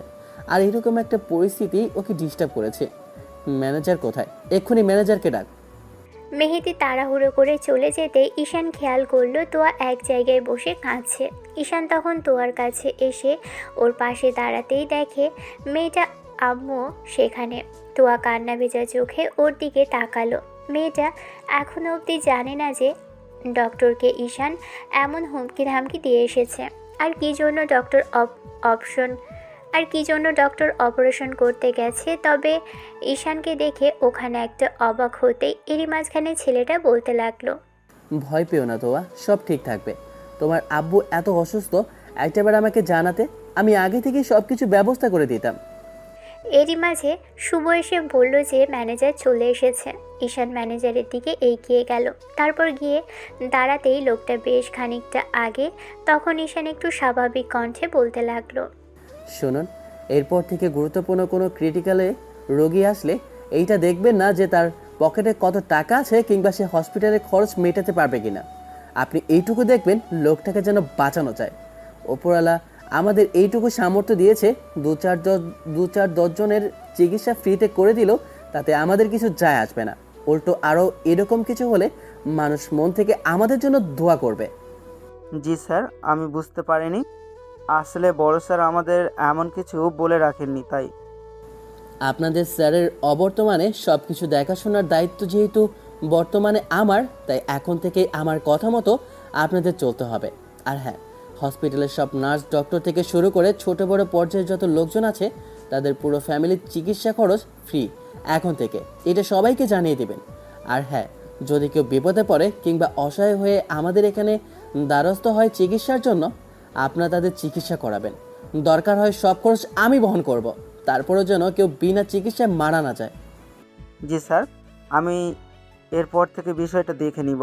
আর এরকম একটা পরিস্থিতি ওকে ডিস্টার্ব করেছে। ম্যানেজার কোথায়? এক্ষুনি ম্যানেজারকে ডাক। মেহেদি তাড়াহুড়ো করে চলে যেতে ঈশান খেয়াল করলো তোয়া এক জায়গায় বসে কাঁদছে। ঈশান তখন তোয়ার কাছে এসে ওর পাশে দাঁড়াতেই দেখে মেয়েটা আম্মু সেখানে। তোয়া কান্না ভেজা চোখে ওর দিকে তাকালো। মেয়েটা এখনো অবধি জানে না যে ডক্টরকে ঈশান এমন হুমকি ধামকি দিয়ে এসেছে, আর কি জন্য ডক্টর অপারেশন করতে গেছে। তবে ঈশানকে দেখে ওখানে একটা অবাক হতেই এরই মাঝখানে ছেলেটা বলতে লাগলো, ভয় পেও না তোয়া, সব ঠিক থাকবে। তোমার আব্বু এত অসুস্থ, একটাবার আমাকে জানাতে, আমি আগে থেকেই সব কিছু ব্যবস্থা করে দিতাম। এরই মাঝে শুভ এসে বলল যে ম্যানেজার চলে এসেছে। ঈশান ম্যানেজারের দিকে এগিয়ে গেল। তারপর গিয়ে দাঁড়াতেই লোকটা বেশ খানিকটা আগে। তখন ঈশান একটু স্বাভাবিক কণ্ঠে বলতে লাগলো, শুনুন, এরপর থেকে গুরুত্বপূর্ণ কোনো ক্রিটিক্যালে রোগী আসলে এইটা দেখবেন না যে তার পকেটে কত টাকা আছে কিংবা সে হসপিটালের খরচ মেটাতে পারবে কিনা। আপনি এইটুকু দেখবেন লোকটাকে যেন বাঁচানো যায়। ওপরওয়ালা আমাদের এইটুকু সামর্থ্য দিয়েছে, দু চার দশজনের চিকিৎসা ফ্রিতে করে দিল, তাতে আমাদের কিছু যায় আসবে না। উল্টো আরও এরকম কিছু হলে মানুষ মন থেকে আমাদের জন্য দোয়া করবে। জি স্যার, আমি বুঝতে পারিনি। আসলে বড় স্যার আমাদের এমন কিছু বলে রাখেননি, তাই। আপনাদের স্যারের অবর্তমানে সব কিছু দেখাশোনার দায়িত্ব যেহেতু বর্তমানে আমার, তাই এখন থেকে আমার কথা মতো আপনাদের চলতে হবে। আর হ্যাঁ, হসপিটালের সব নার্স ডক্টর থেকে শুরু করে ছোট বড় পর্যায়ের যত লোকজন আছে তাদের পুরো ফ্যামিলির চিকিৎসা খরচ ফ্রি এখন থেকে, এটা সবাইকে জানিয়ে দেবেন। আর হ্যাঁ, যদি কেউ বিপদে পড়ে কিংবা অসহায় হয়ে আমাদের এখানে দ্বারস্থ হয় চিকিৎসার জন্য, আপনারা তাদের চিকিৎসা করাবেন। দরকার হয় সব খরচ আমি বহন করব, তারপরেও যেন কেউ বিনা চিকিৎসায় মারা না যায়। জি স্যার, আমি এরপর থেকে বিষয়টা দেখে নিব।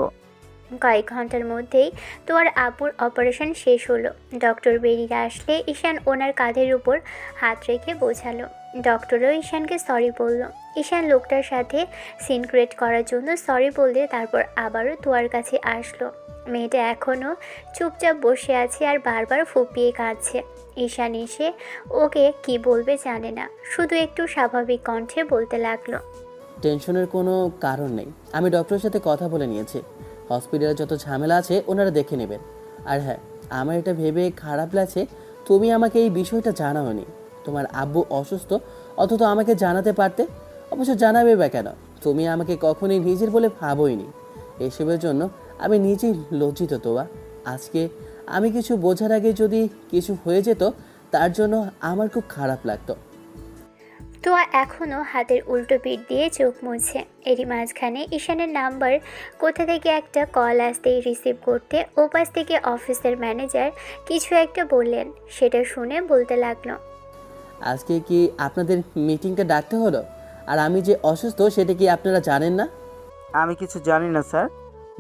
কয়েক ঘন্টার মধ্যেই তোর আব্বুর অপারেশন শেষ হলো। ডক্টর বেরিয়ে আসলে ঈশান ওনার কাঁধের উপর হাত রেখে বোঝালো। ডক্টরও ঈশানকে সরি বলল। ঈশান লোকটার সাথে সিন ক্রিয়েট করার জন্য সরি বললে তারপর আবারও তোয়ার কাছে আসলো। মেয়েটা এখনও চুপচাপ বসে আছে আর বারবার ফুপিয়ে কাঁদছে। ঈশান এসে ওকে কি বলবে জানে না, শুধু একটু স্বাভাবিক কণ্ঠে বলতে লাগলো, টেনশনের কোনো কারণ নেই, আমি ডক্টরের সাথে কথা বলে নিয়েছি। হসপিটালে যত ঝামেলা আছে ওনারা দেখে নেবেন। আর হ্যাঁ, আমার এটা ভেবে খারাপ লাগছে তুমি আমাকে এই বিষয়টা জানাওনি। তোমার আব্বু অসুস্থ অথচ আমাকে জানাতে পারতে। অবশ্য জানাবে বা কেন, তুমি আমাকে কখনোই নিজের বলে ভাবোইনি। এসবের জন্য আমি নিজেই লজ্জিত তোয়া। আজকে আমি কিছু বোঝার আগে যদি কিছু হয়ে যেত তার জন্য আমার খুব খারাপ লাগতো। তোয়া এখনও হাতের উল্টো পিঠ দিয়ে চোখ মুছছে। এরই মাঝখানে ঈশানের নাম্বার কোথা থেকে একটা কল আসতেই রিসিভ করতে ওপাশ থেকে অফিসের ম্যানেজার কিছু একটা বললেন। সেটা শুনে বলতে লাগলো, আজকে কি আপনাদের মিটিংটা ডাকতে হলো? আর আমি যে অসুস্থ সেটা কি আপনারা জানেন না? আমি কিছু জানি না স্যার।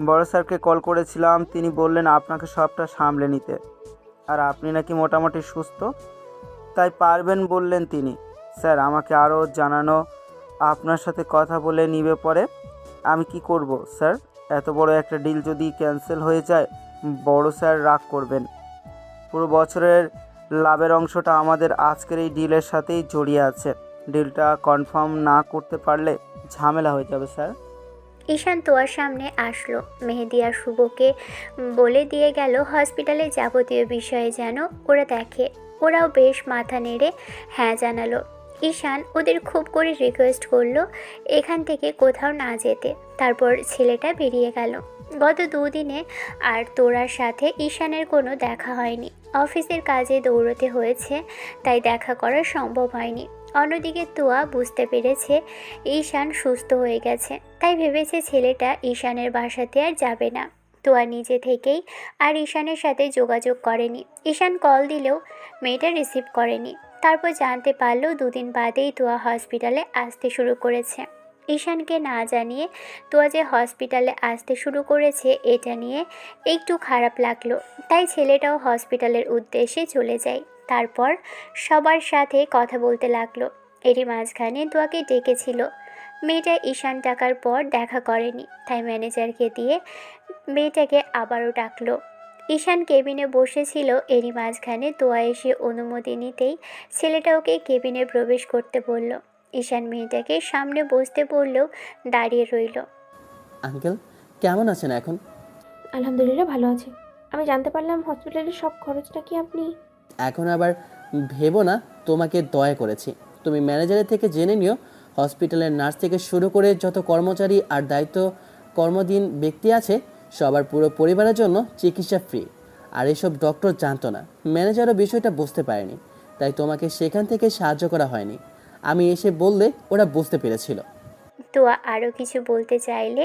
বড় স্যারকে কল করেছিলাম, তিনি বললেন আপনাকে সবটা সামলে নিতে। আর আপনি নাকি মোটামুটি সুস্থ, তাই পারবেন বললেন তিনি। স্যার আমাকে আরও জানানো আপনার সাথে কথা বলে নিবে পরে। আমি কি করব স্যার? এত বড় একটা ডিল যদি ক্যান্সেল হয়ে যায় বড় স্যার রাগ করবেন। পুরো বছরের লাভের অংশটা আমাদের আজকের এই ডিলের সাথেই জড়িয়ে আছে। ডিলটা কনফার্ম না করতে পারলে ঝামেলা হয়ে যাবে স্যার। ঈশান তোয়ার সামনে আসলো। মেহেদি আর শুভকে বলে দিয়ে গেল হসপিটালে যাবতীয় বিষয়ে যেন ওরা দেখে। ওরাও বেশ মাথা নেড়ে হ্যাঁ জানালো। ঈশান ওদের খুব করে রিকোয়েস্ট করলো এখান থেকে কোথাও না যেতে। তারপর ছেলেটা বেরিয়ে গেল। গত দুদিনে আর তোরার সাথে ঈশানের কোনো দেখা হয়নি। অফিসের কাজে দৌড়তে হয়েছে, তাই দেখা করা সম্ভব হয়নি। অন্যদিকে তোয়া বুঝতে পেরেছে ঈশান সুস্থ হয়ে গেছে, তাই ভেবেছে ছেলেটা ঈশানের বাসাতে আর যাবে না। তোয়া নিজে থেকেই আর ঈশানের সাথে যোগাযোগ করেনি। ঈশান কল দিলেও মেয়েটা রিসিভ করেনি। তারপর জানতে পারলো দুদিন বাদেই তোয়া হসপিটালে আসতে শুরু করেছে। ঈশানকে না জানিয়ে তোয়া যে হসপিটালে আসতে শুরু করেছে এটা নিয়ে একটু খারাপ লাগলো, তাই ছেলেটাও হসপিটালের উদ্দেশ্যে চলে যায়। তারপর সবার সাথে কথা বলতে লাগলো। এরই মাঝখানে তোয়াকে ডেকেছিল। মেয়েটা ঈশান ডাকার পর দেখা করেনি, তাই ম্যানেজারকে দিয়ে মেয়েটাকে আবারও ডাকলো। ঈশান কেবিনে বসেছিল। এরই মাঝখানে তোয়া এসে অনুমতি নিতেই ছেলেটা ওকে কেবিনে প্রবেশ করতে বলল। ঈশান মেয়েটাকে সামনে বসতে বললেও দাঁড়িয়ে রইল। আঙ্কেল কেমন আছেন এখন? আলহামদুলিল্লাহ ভালো আছে। আমি জানতে পারলাম হসপিটালের সব খরচটা কি আপনি? এখন আবার ভেবো না তোমাকে দয়া করেছি। তুমি ম্যানেজারের থেকে জেনে নিও হসপিটালের নার্স থেকে শুরু করে যত কর্মচারী আর দায়িত্ব কর্মধীন ব্যক্তি আছে সবার পুরো পরিবারের জন্য চিকিৎসা ফ্রি। আর এসব ডক্টর জানতো না, ম্যানেজারও বিষয়টা বুঝতে পারেনি, তাই তোমাকে সেখান থেকে সাহায্য করা হয়নি। আমি এসে বললে ওরা বুঝতে পেরেছিল। তোয়া আরও কিছু বলতে চাইলে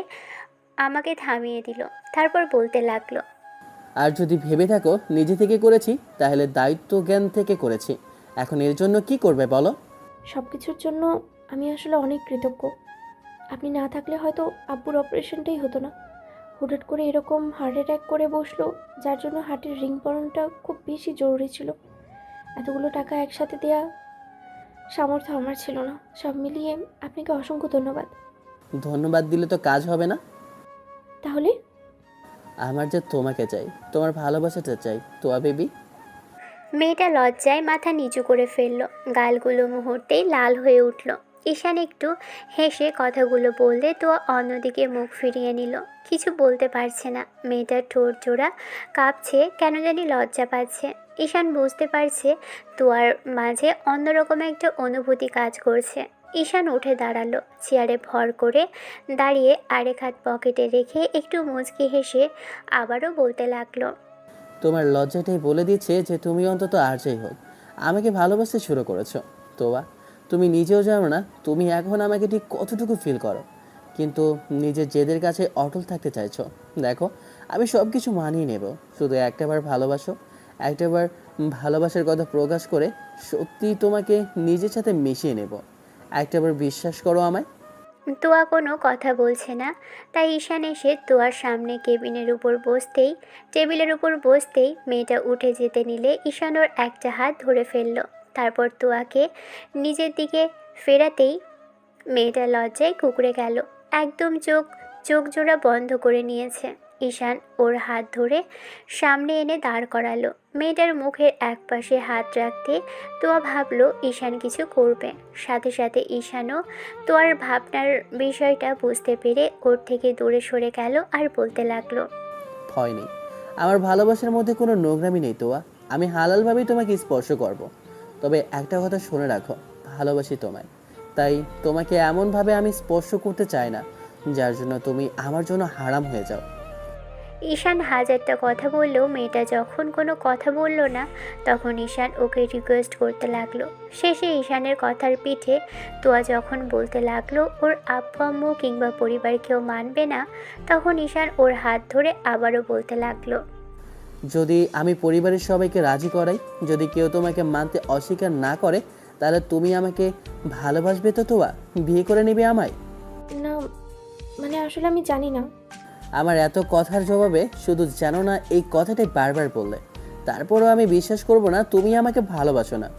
আমাকে থামিয়ে দিল। তারপর বলতে লাগলো, আর যদি ভেবে থাকো নিজে থেকে করেছি তাহলে দায়িত্ব জ্ঞান থেকে করেছি। এখন এর জন্য কি করবে বলো? সব কিছুর জন্য আমি আসলে অনেক কৃতজ্ঞ। আপনি না থাকলে হয়তো আব্বুর অপারেশনটাই হতো না। হঠাৎ করে এরকম হার্ট অ্যাটাক করে বসলো, যার জন্য হার্টের রিং পরানোটা খুব বেশি জরুরি ছিল। এতগুলো টাকা একসাথে দেয়া সামর্থ্য আমার ছিল না। সব মিলিয়ে আপনাকে অসংখ্য ধন্যবাদ। ধন্যবাদ দিলে তো কাজ হবে না। তাহলে আমার যে তোমাকে চাই, তোমার ভালোবাসাটা চাই তোয়া বেবি। মেয়েটা লজ্জায় মাথা নিচু করে ফেলল। গালগুলো মুহূর্তেই লাল হয়ে উঠল। ঈশান একটু হেসে কথাগুলো বললে তোয়া অন্যদিকে মুখ ফিরিয়ে নিল। কিছু বলতে পারছে না। মেয়েটার ঠোঁট জোড়া কাঁপছে, কেন জানি লজ্জা পাচ্ছে। ঈশান বুঝতে পারছে তোয়ার মাঝে অন্যরকম একটা অনুভূতি কাজ করছে। ঈশান উঠে দাঁড়ালো। চেয়ারে ভর করে দাঁড়িয়ে আরেক হাত পকেটে রেখে একটু মুচকি হেসে আবারও বলতে লাগলো, তোমার লজ্জাটাই বলে দিচ্ছে যে তুমি অন্তত আর যাই হোক আমাকে ভালোবাসতে শুরু করেছো। তোয়া তুমি নিজেও জানো না তুমি এখন আমাকে ঠিক কতটুকু ফিল করো, কিন্তু নিজের জেদের কাছে অটল থাকতে চাইছো। দেখো আমি সব কিছু মানিয়ে নেব, শুধু একটাবার ভালোবাসো। একটাবার ভালোবাসার কথা প্রকাশ করে সত্যি তোমাকে নিজের সাথে মিশিয়ে নেব। একটাবার বিশ্বাস করো আমায়। তোয়া কোনো কথা বলছে না, তাই ঈশান এসে তোয়ার সামনে টেবিলের উপর বসতেই মেয়েটা উঠে যেতে নিলে ঈশান ওর একটা হাত ধরে ফেলল। তারপর তোয়াকে নিজের দিকে ফেরাতেই মেয়েটা লজ্জায় কুঁকড়ে গেল। একদম চোখ জোড়া বন্ধ করে নিয়েছে। ঈশান ওর হাত ধরে সামনে এনে দাঁড় করালো। মেয়েটার মুখের একপাশে হাত রাখতে তোয়া ভাবলো ঈশান কিছু করবে। সাথে সাথে ঈশানও তোয়ার ভাবনার বিষয়টা বুঝতে পেরে ওর থেকে দূরে সরে গেল আর বলতে লাগলো, ভয় নেই, আমার ভালোবাসার মধ্যে কোনো নোংরামি নেই তোয়া। আমি হালালভাবেই তোমাকে স্পর্শ করব। তবে একটা কথা শুনে রাখো, ভালোবাসি তোমায়, তাই তোমাকে এমনভাবে আমি স্পর্শ করতে চাই না যার জন্য তুমি আমার জন্য হারাম হয়ে যাও। ঈশান হাজারটা কথা বললেও মেয়েটা যখন কোনো কথা বলল না, তখন ঈশান ওকে রিকোয়েস্ট করতে লাগলো। শেষে ঈশানের কথার পিঠে তোয়া যখন বলতে লাগলো ওর আব্বু আম্মু কিংবা পরিবার কেউ মানবে না, তখন ঈশান ওর হাত ধরে আবারও বলতে লাগলো, যদি আমি পরিবারের সবাইকে রাজি করাই, যদি কেউ তোমাকে মানতে অস্বীকার না করে, তাহলে তুমি আমাকে ভালোবাসবে তো তোয়া? বিয়ে করে নেবে আমায়? না মানে আসলে আমি জানি না। আমার এত কথার জবাবে শুধু জানো না এই কথাটাই বারবার বললে, তারপরও আমি বিশ্বাস করব না তুমি আমাকে ভালোবাসো না।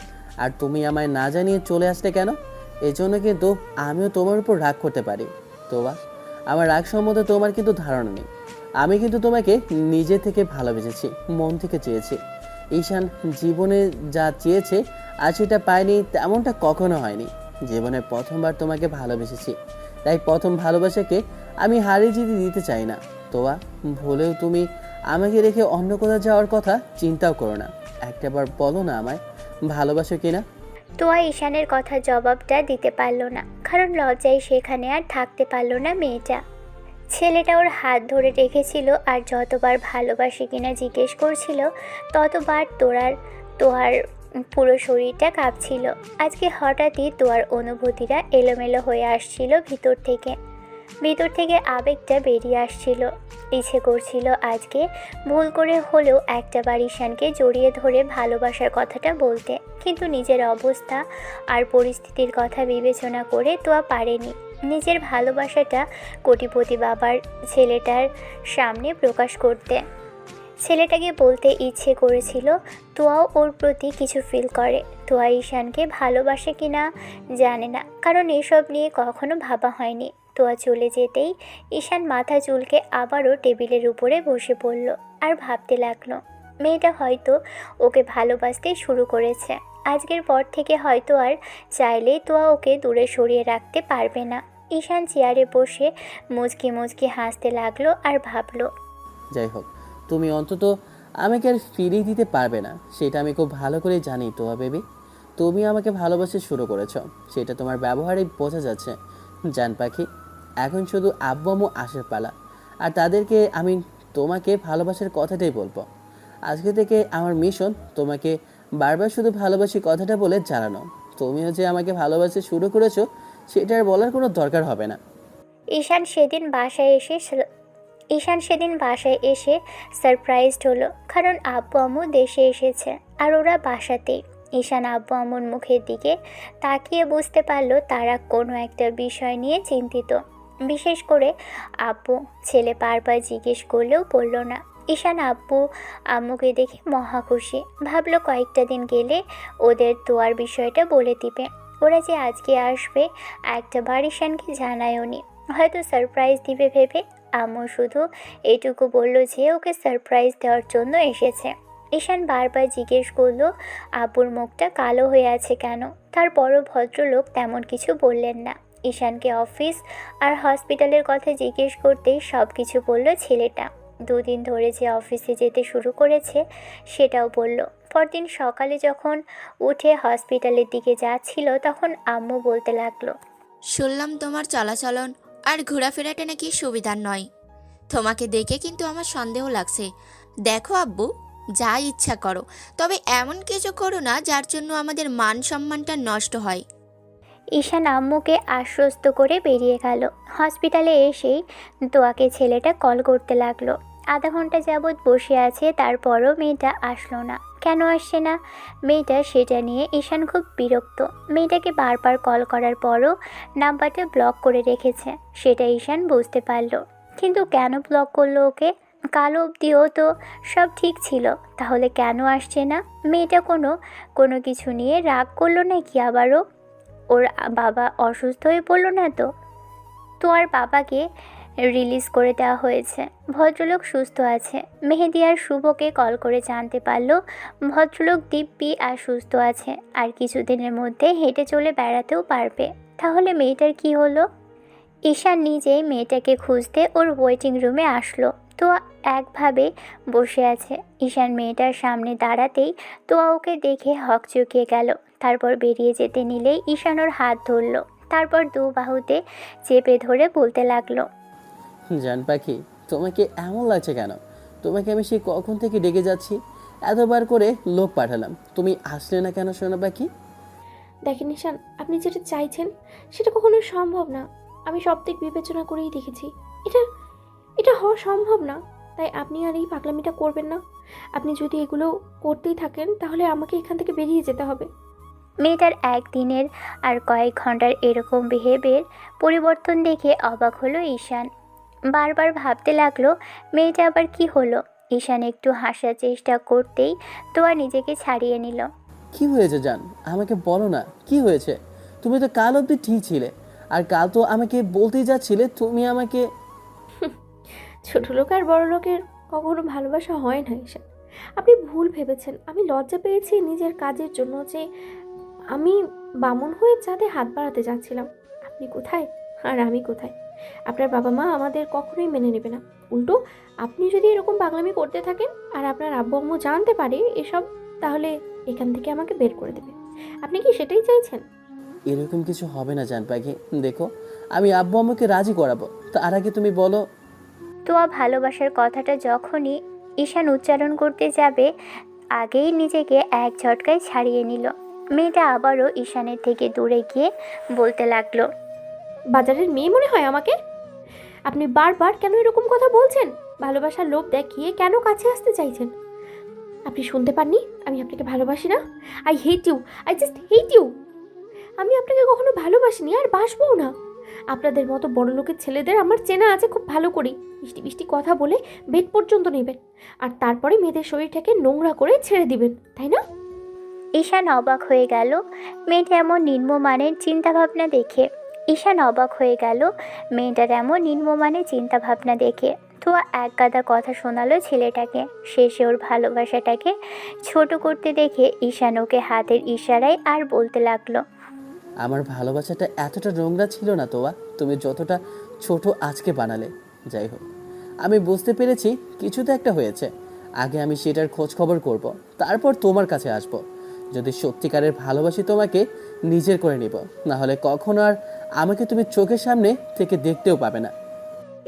আর তুমি আমায় না জানিয়ে চলে আসলে কেন? এজন্য কিন্তু আমিও তোমার উপর রাগ করতে পারি। তোবা, আমার রাগ সম্বন্ধে তোমার কিন্তু ধারণা নেই। আমি কিন্তু তোমাকে নিজে থেকে ভালোবেসেছি, মন থেকে চেয়েছি। ঈশান জীবনে যা চেয়েছে আর সেটা পায়নি তেমনটা কখনো হয়নি। জীবনে প্রথমবার তোমাকে ভালোবেসেছি, তাই প্রথম ভালোবাসাকে আমি হারিয়ে যেতে দিতে চাই না। তোয়া, ভুলেও তুমি আমাকে রেখে অন্য কোথাও যাওয়ার কথা চিন্তাও করো না। একটাবার বলো না আমায় ভালোবাসো কিনা? তোয়া ঈশানের কথার জবাবটা দিতে পারলো না, কারণ লজ্জায় সেখানে আর থাকতে পারলো না মেয়েটা। ছেলেটা ওর হাত ধরে রেখেছিল আর যতবার ভালোবাসি কিনা জিজ্ঞেস করছিল, ততবার তোয়ার পুরো শরীরটা কাঁপছিল। আজকে হঠাৎই তোয়ার অনুভূতিটা এলোমেলো হয়ে আসছিল ভিতর থেকে আবেগটা বেরিয়ে আসছিল। ইচ্ছে করছিল আজকে ভুল করে হলেও একটাবার ঈশানকে জড়িয়ে ধরে ভালোবাসার কথাটা বলতে, কিন্তু নিজের অবস্থা আর পরিস্থিতির কথা বিবেচনা করে তোয়া পারেনি নিজের ভালোবাসাটা কোটিপতি বাবার ছেলেটার সামনে প্রকাশ করতে। ছেলেটাকে বলতে ইচ্ছে করেছিল তোয়াও ওর প্রতি কিছু ফিল করে। তোয়া ঈশানকে ভালোবাসে কিনা জানে না, কারণ এসব নিয়ে কখনো ভাবা হয়নি। তোয়া চলে যেতেই ঈশান মাথা চুলকে আবারও টেবিলের উপরে বসে পড়ল আর ভাবতে লাগলো, মেয়েটা হয়তো ওকে ভালোবাসতে শুরু করেছে। আজকের পর থেকে হয়তো আর চাইলেই তোয়া ওকে দূরে সরিয়ে রাখতে পারবে না। ঈশান চেয়ারে বসে মুচকি মুচকি হাসতে লাগলো আর ভাবলো, যাই হোক, তুমি অন্তত আমাকে আর ফিরিয়ে দিতে পারবে না, সেটা আমি খুব ভালো করে জানি। তোয়া বেবি, তুমি আমাকে ভালোবাসতে শুরু করেছো, সেটা তোমার ব্যবহারেই বোঝা যাচ্ছে। জান পাখি, এখন শুধু আব্বু আম্মু আসার পালা, আর তাদেরকে আমি তোমাকে ভালোবাসার কথাটাই বলবো। আজকে থেকে আমার মিশন তোমাকে বারবার শুধু ভালোবাসি কথাটা বলে জানানো। তুমিও যে আমাকে ভালোবাসতে শুরু করেছো সেটা আর বলার কোনো দরকার হবে না। ঈশান সেদিন বাসায় এসে সারপ্রাইজড হলো, কারণ আব্বু আম্মু দেশে এসেছে আর ওরা বাসাতেই। ঈশান আব্বু আম্মুর মুখের দিকে তাকিয়ে বুঝতে পারলো তারা কোনো একটা বিষয় নিয়ে চিন্তিত। বিশেষ করে আব্বু ছেলে বারবার জিজ্ঞেস করলেও বলল না। ঈশান আব্বু আম্মুকে দেখে মহা খুশি, ভাবলো কয়েকটা দিন গেলে ওদের তোয়ার বিষয়টা বলে দিবে। ওরা যে আজকে আসবে একটাবার ঈশানকে জানায়ওনি, হয়তো সারপ্রাইজ দিবে ভেবে। আম্মু শুধু এইটুকু বলল যে ওকে সারপ্রাইজ দেওয়ার জন্য এসেছে। ঈশান বারবার জিজ্ঞেস করলো আব্বুর মুখটা কালো হয়ে আছে কেন। তারপরও ভদ্রলোক তেমন কিছু বললেন না। ঈশানকে অফিস আর হসপিটালের কথা জিজ্ঞেস করতেই সব কিছু বলল ছেলেটা। দুদিন ধরে যে অফিসে যেতে শুরু করেছে সেটাও বলল। পরদিন সকালে যখন উঠে হসপিটালের দিকে যাচ্ছিল, তখন আম্মু বলতে লাগলো, শুনলাম তোমার চলাচলন আর ঘোরাফেরাটা নাকি সুবিধার নয়। তোমাকে দেখে কিন্তু আমার সন্দেহ লাগছে। দেখো আব্বু, যা ইচ্ছা করো, তবে এমন কিছু করো না যার জন্য আমাদের মান সম্মানটা নষ্ট হয়। ঈশান আম্মুকে আশ্বস্ত করে বেরিয়ে গেল। হসপিটালে এসেই তোয়াকে ছেলেটা কল করতে লাগলো। আধা ঘন্টা যাবৎ বসে আছে, তারপরও মেয়েটা আসলো না। কেন আসছে না মেয়েটা, সেটা নিয়ে ঈশান খুব বিরক্ত। মেয়েটাকে বারবার কল করার পরও নাম্বারটা ব্লক করে রেখেছে, সেটা ঈশান বুঝতে পারলো। কিন্তু কেন ব্লক করলো ওকে? কাল অবধিও তো সব ঠিক ছিল, তাহলে কেন আসছে না? মেয়েটা কোনো কিছু নিয়ে রাগ করলো নাকি আবারও? ওর বাবা অসুস্থ হয়ে পড়লো না তো? তোর বাবাকে রিলিজ করে দেওয়া হয়েছে, ভদ্রলোক সুস্থ আছে। মেহেদি আর শুভকে কল করে জানতে পারলো ভদ্রলোক দিব্যি আর সুস্থ আছে, আর কিছুদিনের মধ্যে হেঁটে চলে বেড়াতেও পারবে। তাহলে মেয়েটার কি হলো? ঈশান নিজেই মেয়েটাকে খুঁজতে ওর ওয়েটিং রুমে আসলো। তো একভাবে বসে আছে। ঈশান মেয়েটার সামনে দাঁড়াতেই তোয়া ওকে দেখে হকচকিয়ে গেল। তারপর বেরিয়ে যেতে নিলেই ঈশান ওর হাত ধরল। তারপর দু বাহুতে চেপে ধরে বলতে লাগলো, জান পাখি, তোমাকে এমন লাগছে কেন? তোমাকে আমি সেই কখন থেকে ডেকে যাচ্ছি, এতবার করে লোক পাঠালাম, তুমি আসলে না কেন সোনা পাখি? দেখেন নিশান, আপনি যেটা চাইছেন সেটা কখনোই সম্ভব না। আমি সব দিক বিবেচনা করেই দেখেছি এটা এটা হওয়া সম্ভব না। তাই আপনি আর এই পাগলামিটা করবেন না। আপনি যদি এগুলো করতেই থাকেন তাহলে আমাকে এখান থেকে বেরিয়ে যেতে হবে। মেয়েটার একদিনের আর কয়েক ঘন্টার এরকম বিহেভিয়ার পরিবর্তন দেখে অবাক হলো ঈশান। বারবার ভাবতে লাগলো মেয়েটা আবার কি হলো। ঈশান একটু হাসার চেষ্টা করতেই তোয়া নিজেকে ছাড়িয়ে নিল। কি হয়েছে জান, আমাকে বলো না কি হয়েছে? তুমি তো কাল অবধি ঠিক ছিলে, আর কাল তো আমাকে বলতেই যাচ্ছিলে তুমি আমাকে। ছোট লোক আর বড় লোকের কখনো ভালোবাসা হয় না ঈশান। আপনি ভুল ভেবেছেন। আমি লজ্জা পেয়েছি নিজের কাজের জন্য যে আমি বামুন হয়ে চাঁদে হাত বাড়াতে যাচ্ছিলাম। আপনি কোথায় আর আমি কোথায়? আপনার বাবা মা আমাদের কখনোই মেনে নেবে না। উল্টো আপনি যদি এরকম পাগলামি করতে থাকেন আর আপনার আব্বু আম্মু জানতে পারে এসব, তাহলে এখান থেকে আমাকে বের করে দেবে। আপনি কি সেটাই চাইছেন? এরকম কিছু হবে না জান পাখি, দেখো আমি আব্বু আম্মুকে রাজি করাবো, তার আগে তুমি বলো। তোয়া ভালোবাসার কথাটা যখনই ঈশান উচ্চারণ করতে যাবে আগেই নিজেকে এক ঝটকায় ছাড়িয়ে নিল। মেয়েটা আবারও ঈশানের থেকে দূরে গিয়ে বলতে লাগলো, বাজারের মেয়ে মনে হয় আমাকে? আপনি বারবার কেন এরকম কথা বলছেন? ভালোবাসার লোভ দেখিয়ে কেন কাছে আসতে চাইছেন? আপনি শুনতে পাননি আমি আপনাকে ভালোবাসি না? I hate you, I just hate you. আমি আপনাকে কখনো ভালোবাসিনি আর বাসবও না। আপনাদের মতো বড় লোকের ছেলেদের আমার চেনা আছে খুব ভালো করে। মিষ্টি মিষ্টি কথা বলে বেড পর্যন্ত নেবেন, আর তারপরে মেয়েদের শরীরটাকে নোংরা করে ছেড়ে দিবেন, তাই না? ঈশান অবাক হয়ে গেল মেয়েটা এমন নিম্নমানের চিন্তাভাবনা দেখে। ঈশান অবাক হয়ে গেল মেয়েটার এমন নিম্নমানের চিন্তাভাবনা দেখে। তোয়া এক গাদা কথা শোনালো ছেলেটাকে। শেষে ওর ভালোবাসাটাকে ছোট করতে দেখে ঈশান ওকে হাতের ইশারায় আর বলতে লাগলো, আমার ভালোবাসাটা এতটা নোংরা ছিল না তোয়া, তুমি যতটা ছোট আজকে বানালে। যাই হোক, আমি বুঝতে পেরেছি কিছু তো একটা হয়েছে। আগে আমি সেটার খোঁজ খবর করব, তারপর তোমার কাছে আসব। যদি সত্যিকারের ভালোবাসি তোমাকে নিজের করে নিব, না হলে কখনো আর আমাকে তুমি চোখের সামনে থেকে দেখতেও পাবে না।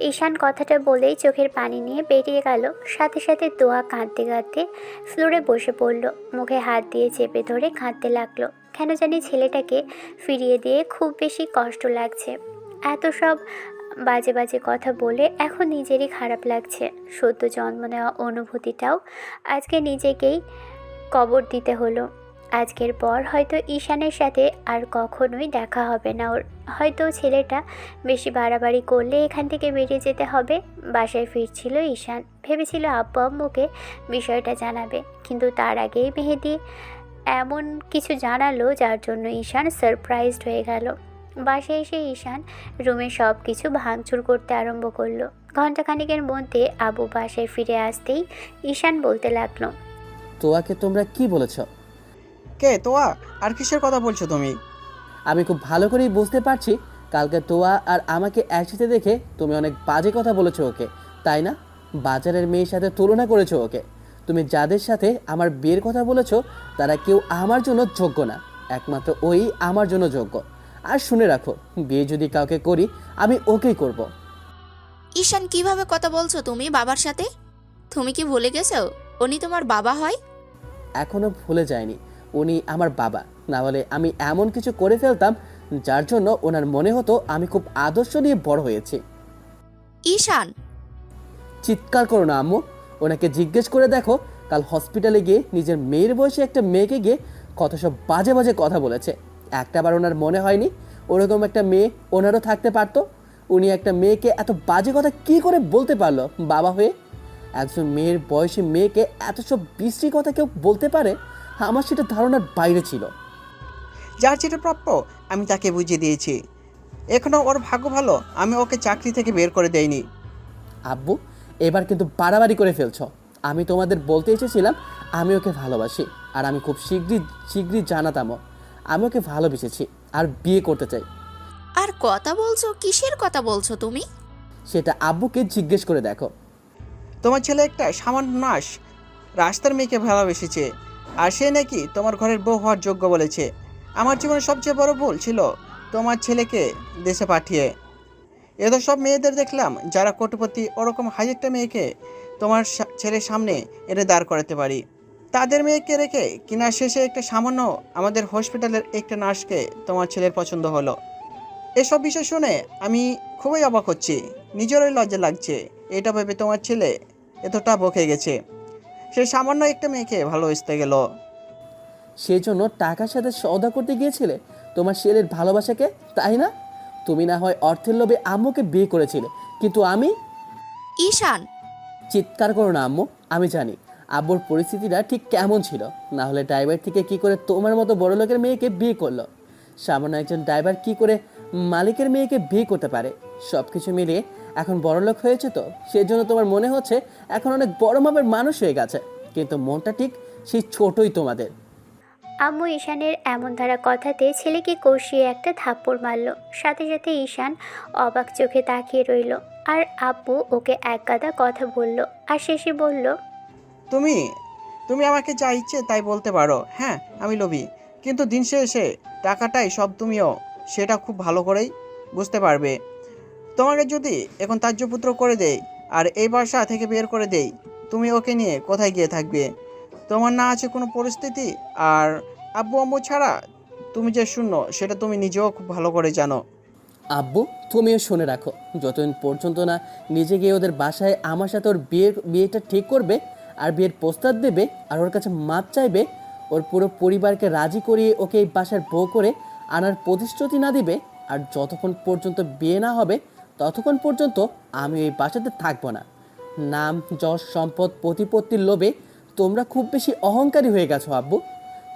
ঈশান কথাটা বলেই চোখের পানি নিয়ে বেরিয়ে গেল। সাথে সাথে তোয়া কাঁদতে কাঁদতে ফ্লোরে বসে পড়ল। মুখে হাত দিয়ে চেপে ধরে কাঁদতে লাগলো। কেন জানি ছেলেটাকে ফিরিয়ে দিয়ে খুব বেশি কষ্ট লাগছে। এত সব বাজে বাজে কথা বলে এখন নিজেরই খারাপ লাগছে। সদ্য জন্ম নেওয়া অনুভূতিটাও আজকে নিজেকেই কবর দিতে হলো। আজকের পর হয়তো ঈশানের সাথে আর কখনোই দেখা হবে না ওর। হয়তো ছেলেটা বেশি বাড়াবাড়ি করলে এখান থেকে বেরিয়ে যেতে হবে। বাসায় ফিরছিল ঈশান, ভেবেছিল আব্বু আম্মুকে বিষয়টা জানাবে, কিন্তু তার আগেই মেহেদি এমন কিছু জানালো যার জন্য ঈশান সারপ্রাইজড হয়ে গেল। বাসায় এসে ঈশান রুমে সব কিছু ভাঙচুর করতে আরম্ভ করলো। ঘণ্টাখানেকের মধ্যে আবু বাসায় ফিরে আসতেই ঈশান বলতে লাগলো, তোয়াকে তোমরা কি বলেছ? কে তোয়া? আর কিসের কথা বলছো তুমি? আমি খুব ভালো করেই বুঝতে পারছি কালকে তোয়া আর আমাকে একসাথে দেখে তুমি অনেক বাজে কথা বলেছো ওকে, তাই না? বাজারের মেয়ের সাথে তুলনা করেছো ওকে। তুমি যাদের সাথে আমার বিয়ের কথা বলেছো তারা কেউ আমার জন্য যোগ্য না, একমাত্র ওই আমার জন্য যোগ্য। আর শুনে রাখো, বিয়ে যদি কাউকে করি আমি ওকেই করব। ঈশান, কিভাবে কথা বলছো তুমি বাবার সাথে? তুমি কি ভুলে গেছো উনি তোমার বাবা হয়? এখনো ভুলে যায়নি উনি আমার বাবা, না হলে আমি এমন কিছু করে ফেলতাম যার জন্য ওনার মনে হতো আমি খুব আদর্শ নিয়ে বড় হয়েছি। ঈশান, চিৎকার করো না আম্মু, ওনাকে জিজ্ঞেস করে দেখো কাল হসপিটালে গিয়ে নিজের মেয়ের বয়সে একটা মেয়েকে গিয়ে কত সব বাজে বাজে কথা বলেছে। একটাবার ওনার মনে হয়নি ওরকম একটা মেয়ে ওনারও থাকতে পারতো? উনি একটা মেয়েকে এত বাজে কথা কি করে বলতে পারলো বাবা হয়ে? একজন মেয়ের বয়সী মেয়েকে এত সব বিশ্রী কথা কেউ বলতে পারে? আমার সেটা ধারণার বাইরে ছিল। যার যেটা প্রাপ্য আমি তাকে বুঝিয়ে দিয়েছি। এখনও ওর ভাগ্য ভালো আমি ওকে চাকরি থেকে বের করে দেইনি। আব্বু, এবার কিন্তু বাড়াবাড়ি করে ফেলছ। আমি তোমাদের বলতে এসেছিলাম আমি ওকে ভালোবাসি, আর আমি খুব শীঘ্রই জানাতামও আমি ওকে ভালোবেসেছি আর বিয়ে করতে চাই। আর কথা বলছো, কিসের কথা বলছো তুমি? সেটা আব্বুকে জিজ্ঞেস করে দেখো। তোমার ছেলে একটা সামান্য নাশ রাস্তার মেয়েকে ভালোবেসেছে, আর সে নাকি তোমার ঘরের বউ হওয়ার যোগ্য বলেছে। আমার জীবনে সবচেয়ে বড় ভুল ছিল তোমার ছেলেকে দেশে পাঠিয়ে। এদের সব মেয়েদের দেখলাম যারা কোটিপতি, ওরকম হাজারটা মেয়েকে তোমার ছেলের সামনে এনে দাঁড় করাতে পারি। তাদের মেয়েকে রেখে কিনা শেষে একটা সামান্য আমাদের হসপিটালের একটা নার্সকে তোমার ছেলের পছন্দ হলো। এসব বিষয় শুনে আমি খুবই অবাক হচ্ছি, নিজেরই লজ্জা লাগছে। এটা ভেবে তোমার ছেলে এতটা বকে গেছে, সে সামান্য একটা মেয়েকে ভালোবাসতে গেল। সেজন্য টাকার সাথে সওদা করতে গিয়েছিলে তোমার ছেলের ভালোবাসাকে, তাই না? তুমি না হয় অর্থের লোভে আম্মুকে বিয়ে করেছিলে, কিন্তু আমি। ঈশান, চিৎকার করো না আম্মু, আমি জানি আব্বুর পরিস্থিতিটা ঠিক কেমন ছিল। না হলে ড্রাইভার থেকে কি করে তোমার মতো বড় লোকের মেয়েকে বিয়ে করলো? সামান্য একজন ড্রাইভার কি করে মালিকের মেয়েকে বিয়ে করতে পারে? সব কিছু মিলিয়ে এখন বড় লোক হয়েছে, তো সেজন্য তোমার মনে হচ্ছে এখন অনেক বড় মাপের মানুষ হয়ে গেছে, কিন্তু মনটা ঠিক সেই ছোটই তোমাদের। আম্মু ঈশানের এমন ধারা কথাতে ছেলেকে কষিয়ে একটা থাপ্পড় মারল। সাথে সাথে ঈশান অবাক চোখে তাকিয়ে রইল। আর আব্বু ওকে এক গাদা কথা বলল, আর শেষে বলল, তুমি তুমি আমাকে যা ইচ্ছে তাই বলতে পারো, হ্যাঁ আমি লোভী, কিন্তু দিন শেষে টাকাটাই সব। তুমিও সেটা খুব ভালো করেই বুঝতে পারবে। তোমাকে যদি এখন ত্যায্যপুত্র করে দেই আর এই বাসা থেকে বের করে দেই, তুমি ওকে নিয়ে কোথায় গিয়ে থাকবে? তোমার না আছে কোনো পরিস্থিতি, আর আব্বু আম্মু ছাড়া তুমি যে শূন্য সেটা তুমি নিজেও খুব ভালো করে জানো। আব্বু, তুমিও শুনে রাখো, যতদিন পর্যন্ত না নিজে গিয়ে ওদের বাসায় আমার সাথে ওর বিয়েটা ঠিক করবে আর বিয়ের প্রস্তাব দেবে আর ওর কাছে মাপ চাইবে, ওর পুরো পরিবারকে রাজি করিয়ে ওকে এই বাসার বউ করে আনার প্রতিশ্রুতি না দিবে, আর যতক্ষণ পর্যন্ত বিয়ে না হবে ততক্ষণ পর্যন্ত আমি এই বাসাতে থাকবো না। নাম, যশ, সম্পদ, প্রতিপত্তির লোভে তোমরা খুব বেশি অহংকারী হয়ে গেছো আব্বু।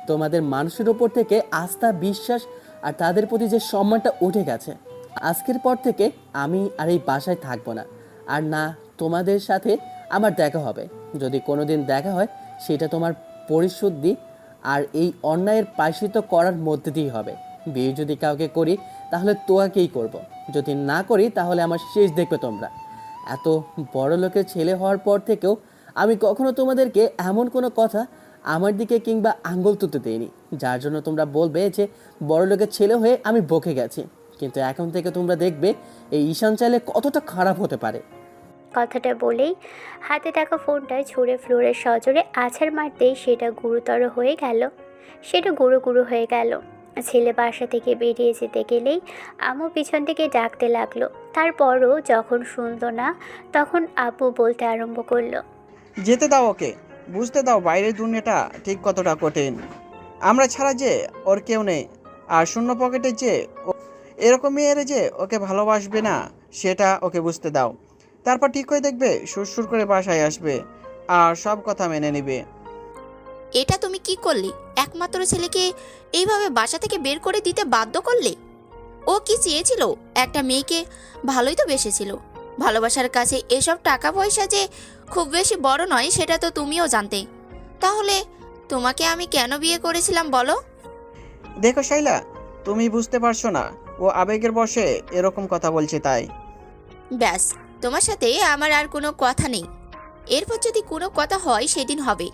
তোমাদের মানুষের ওপর থেকে আস্থা, বিশ্বাস আর তাদের প্রতি যে সম্মানটা উঠে গেছে। আজকের পর থেকে আমি আর এই বাসায় থাকবো না, আর না তোমাদের সাথে আমার দেখা হবে। যদি কোনো দিন দেখা হয় সেটা তোমার পরিশুদ্ধি আর এই অন্যায়ের প্রায়শ্চিত্ত করার মধ্যে দিয়েই হবে। বিয়ে যদি কাউকে করি তাহলে তোয়াকেই করব, যদি না করি তাহলে আমার শেষ দেখবে তোমরা। এত বড় লোকের ছেলে হওয়ার পর থেকেও আমি কখনো তোমাদেরকে এমন কোনো কথা আমার দিকে কিংবা আঙ্গুল তুলতে দেইনি যার জন্য তোমরা বলবে যে বড় লোকের ছেলে হয়ে আমি বকে গেছি। কিন্তু এখন থেকে তোমরা দেখবে এই ঈশান চাইলে কতটা খারাপ হতে পারে। কথাটা বলেই হাতে থাকা ফোনটা ছুঁড়ে ফ্লোরের সজোরে আছাড় মারতেই সেটা গুরুতর হয়ে গেল। সেটা গুঁড়ো গুঁড়ো হয়ে গেল। ছেলে বাসা থেকে বেরিয়ে যেতে গেলেই আম্মু পিছন থেকে ডাকতে লাগলো। তারপরও যখন শুনলো না তখন আব্বু বলতে আরম্ভ করলো, যেতে দাও ওকে, বুঝতে দাও বাইরের দুনিয়াটা ঠিক কতটা কঠিন। আমরা ছাড়া যে ওর কেউ নেই, আর শূন্য পকেটে যে এরকম মেয়ের যে ওকে ভালোবাসবে না সেটা ওকে বুঝতে দাও। তারপর ঠিক হয়ে দেখবে সুরসুর করে বাসায় আসবে আর সব কথা মেনে নেবে। এটা তুমি কি করলে? একমাত্র ছেলেকে এইভাবে বাসা থেকে বের করে দিতে বাধ্য করলে? ও কি চেয়েছিল? একটা মেয়েকে ভালোই তো বেসেছিল। ভালোবাসার কাছে এসব টাকা পয়সা যে খুব বেশি বড় নয় সেটা তো তুমিও জানতে। তাহলে তোমাকে আমি কেন বিয়ে করেছিলাম বলো? দেখো শাইলা, তুমি বুঝতে পারছো না, ও আবেগের বশে এরকম কথা বলছে তাই। ব্যাস, তোমার সাথে আমার আর কোনো কথা নেই। এরপর যদি কোনো কথা হয় সেদিন হবে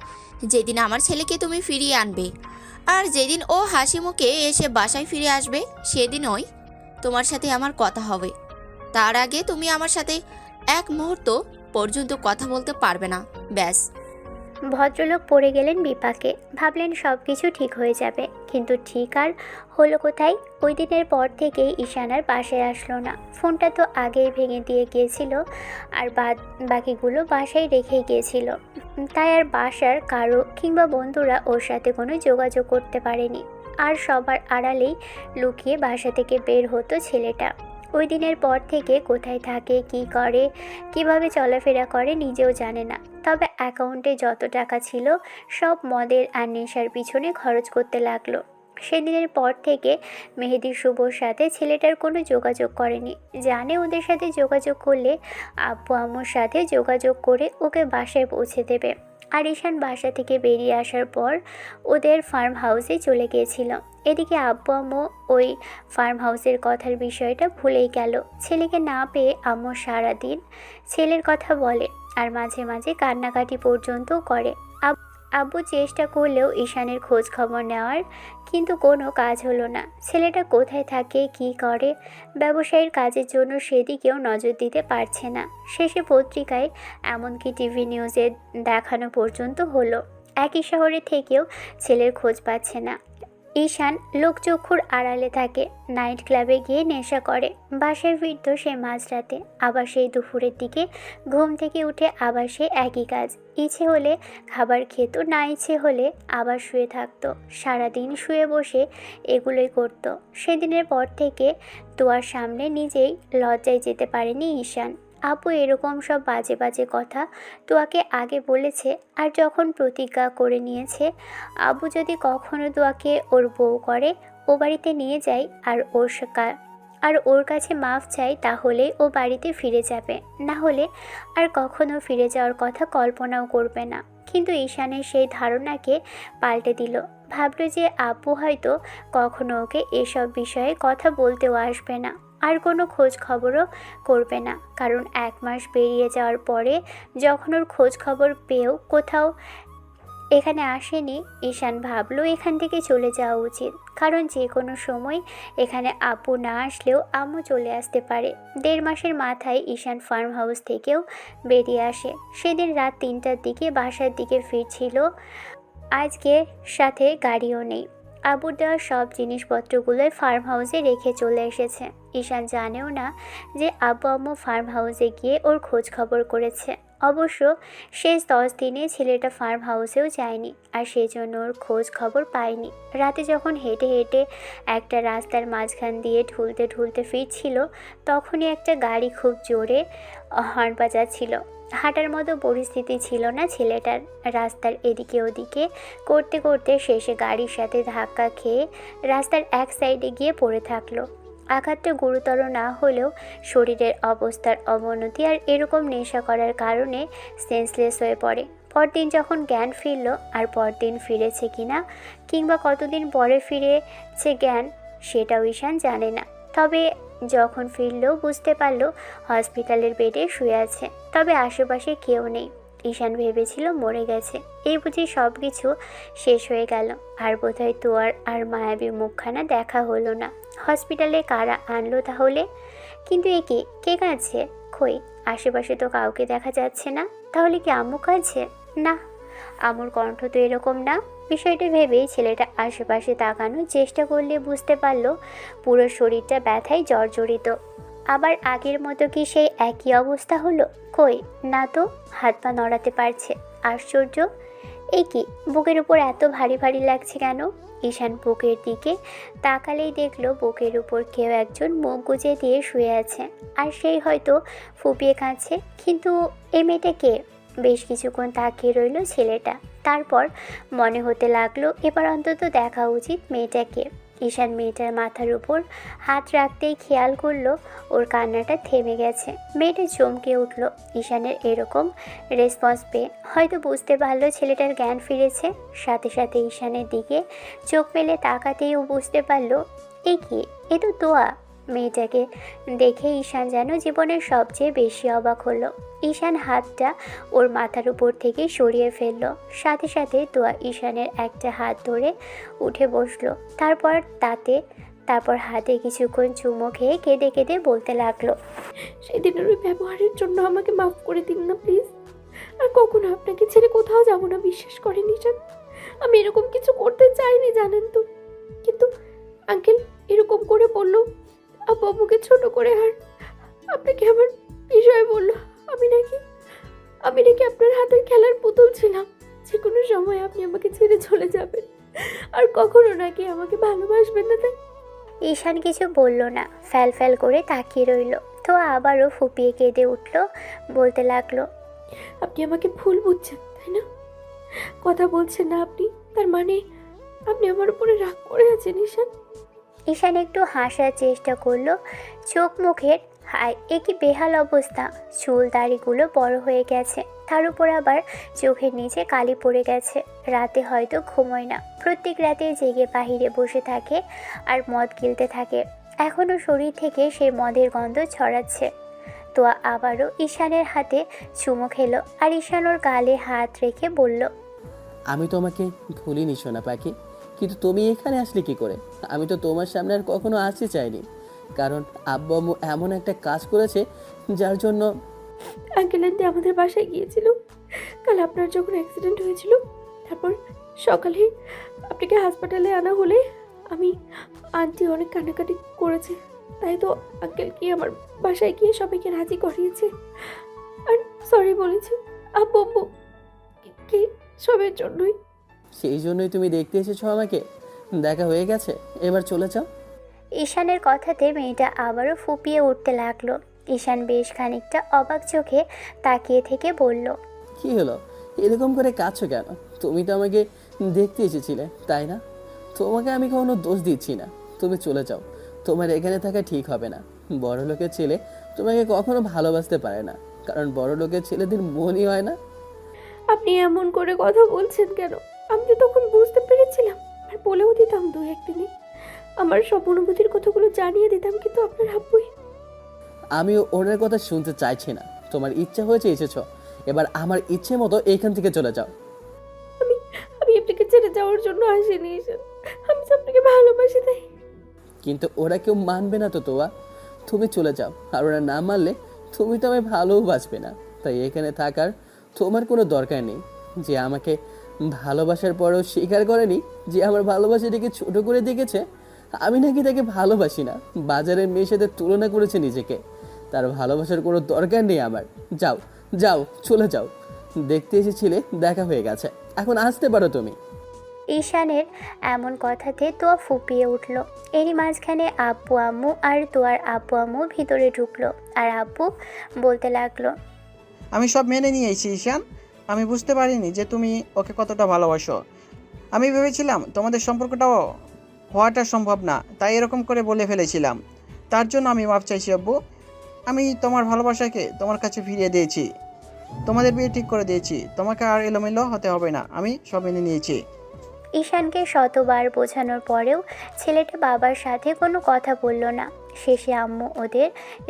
যেদিন আমার ছেলেকে তুমি ফিরিয়ে আনবে, আর যেদিন ও হাসি মুখে এসে বাসায় ফিরে আসবে সেদিনই তোমার সাথে আমার কথা হবে। তার আগে তুমি আমার সাথে এক মুহূর্ত পর্যন্ত কথা বলতে পারবে না। ব্যাস। ভদ্রলোক পড়ে গেলেন বিপাকে। ভাবলেন সব কিছু ঠিক হয়ে যাবে, কিন্তু ঠিক আর হলো কোথায়? ওই দিনের পর থেকেই ঈশান আর বাসায় আসলো না। ফোনটা তো আগেই ভেঙে দিয়ে গিয়েছিল, আর বাকিগুলো বাসায় রেখেই গিয়েছিল। তাই আর বাসার কারো কিংবা বন্ধুরা ওর সাথে কোনো যোগাযোগ করতে পারেনি। আর সবার আড়ালেই লুকিয়ে বাসা থেকে বের হতো ছেলেটা। ওই দিনের পর থেকে কোথায় থাকে, কি করে, কিভাবে চলাফেরা করে নিজেও জানে না। তবে অ্যাকাউন্টে যত টাকা ছিল সব মদের আর নেশার পিছনে খরচ করতে লাগলো। সেদিনের পর থেকে মেহেদি শুভর সাথে ছেলেটার কোনো যোগাযোগ করেনি। জানে ওদের সাথে যোগাযোগ করলে আব্বু আম্মুর সাথে যোগাযোগ করে ওকে বাসায় পৌঁছে দেবে। আর ঈশান বাসা থেকে বেরিয়ে আসার পর ওদের ফার্ম হাউসে চলে গিয়েছিল। এদিকে আব্বু আম্মু ওই ফার্ম হাউসের কথার বিষয়টা ভুলেই গেল। ছেলেকে না পেয়ে আম্মু সারাদিন ছেলের কথা বলে আর মাঝে মাঝে কান্নাকাটি পর্যন্ত করে। আব্বু চেষ্টা করলেও ঈশানের খোঁজ খবর নেওয়ার, কিন্তু কোনো কাজ হলো না। ছেলেটা কোথায় থাকে, কি করে, ব্যবসায়ীর কাজের জন্য সেদিকেও নজর দিতে পারছে না। শেষে পত্রিকায়, এমনকি টিভি নিউজে দেখানো পর্যন্ত হলো। একই শহরে থেকেও ছেলের খোঁজ পাচ্ছে না। ঈশান লোকচক্ষুর আড়ালে থাকে, নাইট ক্লাবে গিয়ে নেশা করে, বাসায় ফিরত সে মাঝরাতে, আবার সেই দুপুরের দিকে ঘুম থেকে উঠে আবার সে একই কাজ। ইচ্ছে হলে খাবার খেত, না ইচ্ছে হলে আবার শুয়ে থাকতো। সারাদিন শুয়ে বসে এগুলোই করত। সেদিনের পর থেকে তোয়ার সামনে নিজেই লজ্জায় যেতে পারেনি ঈশান। আপু এরকম সব বাজে বাজে কথা তোয়াকে আগে বলেছে, আর যখন প্রতিজ্ঞা করে নিয়েছে আবু যদি কখনো তোয়াকে ওর বউ করে, ও বাড়িতে নিয়ে যায় আর ওর কাছে মাফ চাই, তাহলে ও বাড়িতে ফিরে যাবে, না হলে আর কখনো ফিরে যাওয়ার কথা কল্পনাও করবে না। কিন্তু ঈশানের সেই ধারণাকে পাল্টে দিল। ভাবল যে আব্বু হয়তো কখনো ওকে এসব বিষয়ে কথা বলতেও আসবে না, আর কোনো খোঁজ খবরও করবে না। কারণ 1 মাস পেরিয়ে যাওয়ার পরে যখন ওর খোঁজ খবর পেয়েও কোথাও এখানে আসেনি, ঈশান ভাবলো এখান থেকে চলে যাওয়া উচিত। কারণ যে কোনো সময় এখানে আপু না আসলেও আম্মু চলে আসতে পারে। 1.5 মাসের মাথায় ঈশান ফার্ম হাউস থেকেও বেরিয়ে আসে। সেদিন রাত 3টার দিকে বাসার দিকে ফিরছিল। আজকে সাথে গাড়িও নেই। আবুর দেওয়া সব জিনিসপত্রগুলোই ফার্ম হাউসে রেখে চলে এসেছে। ঈশান জানেও না যে আব্বু আম্মু ফার্ম হাউসে গিয়ে ওর খোঁজ খবর করেছে। অবশ্য শেষ 10 দিনে ছেলেটা ফার্ম হাউসেও যায়নি, আর সেই জন্য ওর খোঁজ খবর পায়নি। রাতে যখন হেঁটে হেঁটে একটা রাস্তার মাঝখান দিয়ে ঢুলতে ঢুলতে ফিরছিল, তখনই একটা গাড়ি খুব জোরে হর্ন বাজাচ্ছিল। হাঁটার মতো পরিস্থিতি ছিল না ছেলেটার। রাস্তার এদিকে ওদিকে করতে করতে শেষে গাড়ির সাথে ধাক্কা খেয়ে রাস্তার এক সাইডে গিয়ে পড়ে থাকলো। আঘাতটা গুরুতর না হলেও শরীরের অবস্থার অবনতি আর এরকম নেশা করার কারণে সেন্সলেস হয়ে পড়ে। পরদিন যখন জ্ঞান ফিরল, আর পরদিন ফিরেছে কিনা কিংবা কতদিন পরে ফিরেছে জ্ঞান, সেটাও ঈশান জানে না। তবে যখন ফিরল বুঝতে পারল হসপিটালের বেডে শুয়ে আছে, তবে আশেপাশে কেউ নেই। ঈশান ভেবেছিল মরে গেছে। এই বুঝি সব কিছু শেষ হয়ে গেল, আর বোধহয় তোয়ার আর মায়াবী মুখখানা দেখা হলো না। হসপিটালে কারা আনলো তাহলে? কিন্তু কে কাঁদছে? কই, আশেপাশে তো কাউকে দেখা যাচ্ছে না। তাহলে কি আম্মু কাঁদছে? না, আম্মুর কণ্ঠ তো এরকম না। বিষয়টা ভেবেই ছেলেটা আশেপাশে তাকানোর চেষ্টা করলে বুঝতে পারল পুরো শরীরটা ব্যথায় জর্জরিত। আবার আগের মতো কি সেই একই অবস্থা হলো? কই, না তো, হাত পা নড়াতে পারছে। আশ্চর্য, এই কি, বুকের উপর এত ভারী ভারী লাগছে কেন? ঈশান বুকের দিকে তাকালেই দেখলো বুকের উপর কেউ একজন মুখ গুজে দিয়ে শুয়ে আছে, আর সেই হয়তো ফুপিয়ে কাঁদছে। কিন্তু এই মেয়েটা কে? বেশ কিছুক্ষণ তাকিয়ে রইল ছেলেটা। তারপর মনে হতে লাগলো এবার অন্তত দেখা উচিত মেয়েটাকে। ঈশান মেয়েটার মাথার উপর হাত রাখতেই খেয়াল করলো ওর কান্নাটা থেমে গেছে। মেয়েটা চমকে উঠল ঈশানের এরকম রেসপন্স পেয়ে। হয়তো বুঝতে পারলো ছেলেটার জ্ঞান ফিরেছে। সাথে সাথে ঈশানের দিকে চোখ মেলে তাকাতেই ও বুঝতে পারলো এ কি, এ তো তোয়া। মেয়েটাকে দেখে ঈশান যেন জীবনের সবচেয়ে বেশি অবাক হলো। ঈশান হাতটা ওর মাথার উপর থেকে সরিয়ে ফেললো। সাথে সাথে তোয়া ঈশানের একটা হাত ধরে উঠে বসলো। তারপর হাতে কিছুক্ষণ চুমো খেয়ে কেঁদে কেঁদে বলতে লাগলো, সেদিনের ওই ব্যবহারের জন্য আমাকে মাফ করে দিন না প্লিজ। আর কখনো আপনাকে ছেড়ে কোথাও যাব না, বিশ্বাস করেন ঈশান। আমি এরকম কিছু করতে চাইনি জানেন তো, কিন্তু আঙ্কেল এরকম করে বললো, আব্বুকে ছোট করে, আর আপনাকে আমার বিষয়ে বললো আমি নাকি আপনার হাতের খেলার পুতুল ছিলাম। যে কোনো সময় আপনি আমাকে ছেড়ে চলে যাবেন, আর কখনো নাকি আমাকে ভালোবাসবেন না। তাই ঈশান কিছু বলল না, ফ্যাল ফ্যাল করে তাকিয়ে রইল। তো আবারও ফুপিয়ে কেঁদে উঠল, বলতে লাগলো, আপনি আমাকে ভুল বুঝছেন তাই না? কথা বলছেন না আপনি, তার মানে আপনি আমার উপরে রাগ করে আছেন ঈশান। ঈশান একটু হাসার চেষ্টা করলো। চোখ মুখের হায়, এ কি বেহাল অবস্থা! চুল দাড়িগুলো বড় হয়ে গেছে, তার উপর আবার চোখের নিচে কালি পড়ে গেছে। রাতে হয়তো ঘুমোয় না, প্রত্যেক রাতে জেগে বাহিরে বসে থাকে আর মদ গিলতে থাকে। এখনও শরীর থেকে সেই মদের গন্ধ ছড়াচ্ছে। তো আবারও ঈশানের হাতে চুমো খেলো, আর ঈশান ওর গালে হাত রেখে বলল, আমি তোমাকে ভুলিনি সোনা পাখি, কিন্তু তুমি এখানে আসলে কি করে? আমি তো তোমার সামনে আর কখনো আসতে চাইনি, কারণ আব্বু আম্মু এমন একটা কাজ করেছে যার জন্য। আঙ্কেল আন্টি আমাদের বাসায় গিয়েছিল কাল আপনার যখন অ্যাক্সিডেন্ট হয়েছিল। তারপর সকালে আপনাকে হাসপাতালে আনা হলে আমি আন্টি অনেক কান্নাকাটি করেছে, তাই তো আঙ্কেল কি আমার বাসায় গিয়ে সবাইকে রাজি করিয়েছে আর সরি বলেছে আব্বু আম্মু কি সবের জন্যই। সেই জন্যই তুমি দেখতে এসেছো আমাকে? দেখা হয়ে গেছে, এবার চলে যাও। ঈশানের কথাতে মেয়েটা আবারও ফুপিয়ে উঠতে লাগলো। ঈশান বেশ খানিকটা অবাক চোখে তাকিয়ে থেকে বলল, কি হলো, এরকম করে কাঁদছো কেন? তুমি তো আমাকে দেখতে এসেছিলে, তাই না? তোমাকে আমি কোনো দোষ দিচ্ছি না, তুমি চলে যাও। তোমার এখানে থাকা ঠিক হবে না। বড় লোকের ছেলে তোমাকে কখনো ভালোবাসতে পারে না, কারণ বড় লোকের ছেলেদের মনই হয় না। আপনি এমন করে কথা বলছেন কেন? আমি তো তখন বুঝতে পেরেছিলাম আর বলেও দিতাম দু একদিনে আমার সব অনুভূতির কথাগুলো জানিয়ে দিতাম, কিন্তু আপনার আব্বুই। আমি ওনার কথা শুনতে চাইছি না। তোমার ইচ্ছা হয়েছে এসেছো, এবার আমার ইচ্ছে মতো এইখান থেকে চলে যাও। আমি আপনাকে ছেড়ে যাওয়ার জন্য আসিনি ঈশান, আমি তো আপনাকে ভালোবাসি তাই। কিন্তু ওরা কেউ মানবে না তো তোয়া, তুমি চলে যাও। আর ওরা না মানলে তুমি তো আমায় ভালোবাসবে না, তাই এখানে থাকার তোমার কোনো দরকার নেই। যে আমাকে ভালোবাসার পরেও স্বীকার করেনি, যে আমার ভালোবাসাটাকে ছোট করে দেখেছে, আমি নাকি তাকে ভালোবাসি না, বাজারের মেয়ের সাথে তুলনা করেছে নিজেকে, তার ভালোবাসার কোনো দরকার নেই আমার। যাও যাও, চলে যাও। দেখতে এসেছিলে, দেখা হয়ে গেছে, এখন আসতে পারো তুমি। ঈশানের এমন কথাতে তোয়া ফুপিয়ে উঠল। এরই মাঝখানে আব্বু আম্মু আর তোয়ার আব্বু আম্মু ভিতরে ঢুকলো আর আব্বু বলতে লাগলো, আমি সব মেনে নিয়েছি ঈশান। আমি বুঝতে পারিনি যে তুমি ওকে কতটা ভালোবাসো। আমি ভেবেছিলাম তোমাদের সম্পর্কটাও হওয়াটা সম্ভব না, তাই এরকম করে বলে ফেলেছিলাম। তার জন্য আমি মাপ চাইছি আব্বু। আমি তোমার ভালোবাসাকে তোমার কাছে ফিরিয়ে দিয়েছি, তোমাদের বিয়ে ঠিক করে দিয়েছি, তোমাকে আর এলোমেলো হতে হবে না। আমি সব মেনে নিয়েছি। ঈশানকে শতবার বোঝানোর পরেও ছেলেটা বাবার সাথে কোনো কথা বলল না। শেষে আম্মু ওদের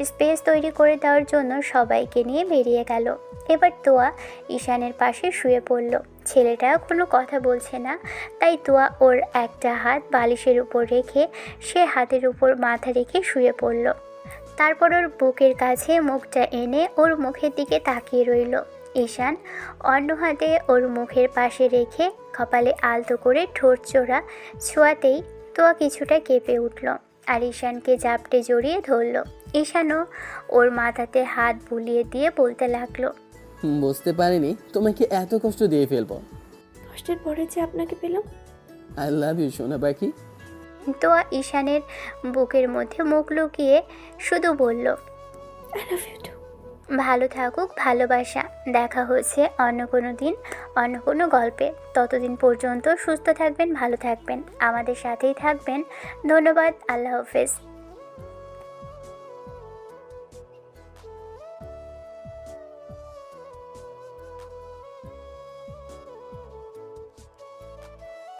স্পেস তৈরি করে দেওয়ার জন্য সবাইকে নিয়ে বেরিয়ে গেল। এবার তোয়া ঈশানের পাশে শুয়ে পড়ল। ছেলেটা কোনো কথা বলছে না, তাই তোয়া ওর একটা হাত বালিশের উপর রেখে সে হাতের উপর মাথা রেখে শুয়ে পড়ল। তারপর ওর বুকের কাছে মুখটা এনে ওর মুখের দিকে তাকিয়ে রইল। ঈশান অন্য হাতে ওর মুখের পাশে রেখে কপালে আলতো করে ঠোঁট চোরা ছোঁয়াতেই তোয়া কিছুটা কেঁপে উঠল আর ঈশানকে জাপটে জড়িয়ে ধরল। ঈশানও ওর মাথাতে হাত বুলিয়ে দিয়ে বলতে লাগলো, বুঝতে পারিনি তোমাকে এত কষ্ট দিয়ে ফেলবো। কষ্টের পরে যে আপনাকে পেলাম। আই লাভ ইউ সোনা পাখি। তোয়া ঈশানের বুকের মধ্যে মুখ লুকিয়ে শুধু বলল, আই লাভ ইউ টু। ভালো থাকুক ভালোবাসা। দেখা হচ্ছে অন্য কোনো দিন অন্য কোনো গল্পে। ততদিন পর্যন্ত সুস্থ থাকবেন, ভালো থাকবেন, আমাদের সাথেই থাকবেন। ধন্যবাদ। আল্লাহ হাফেজ।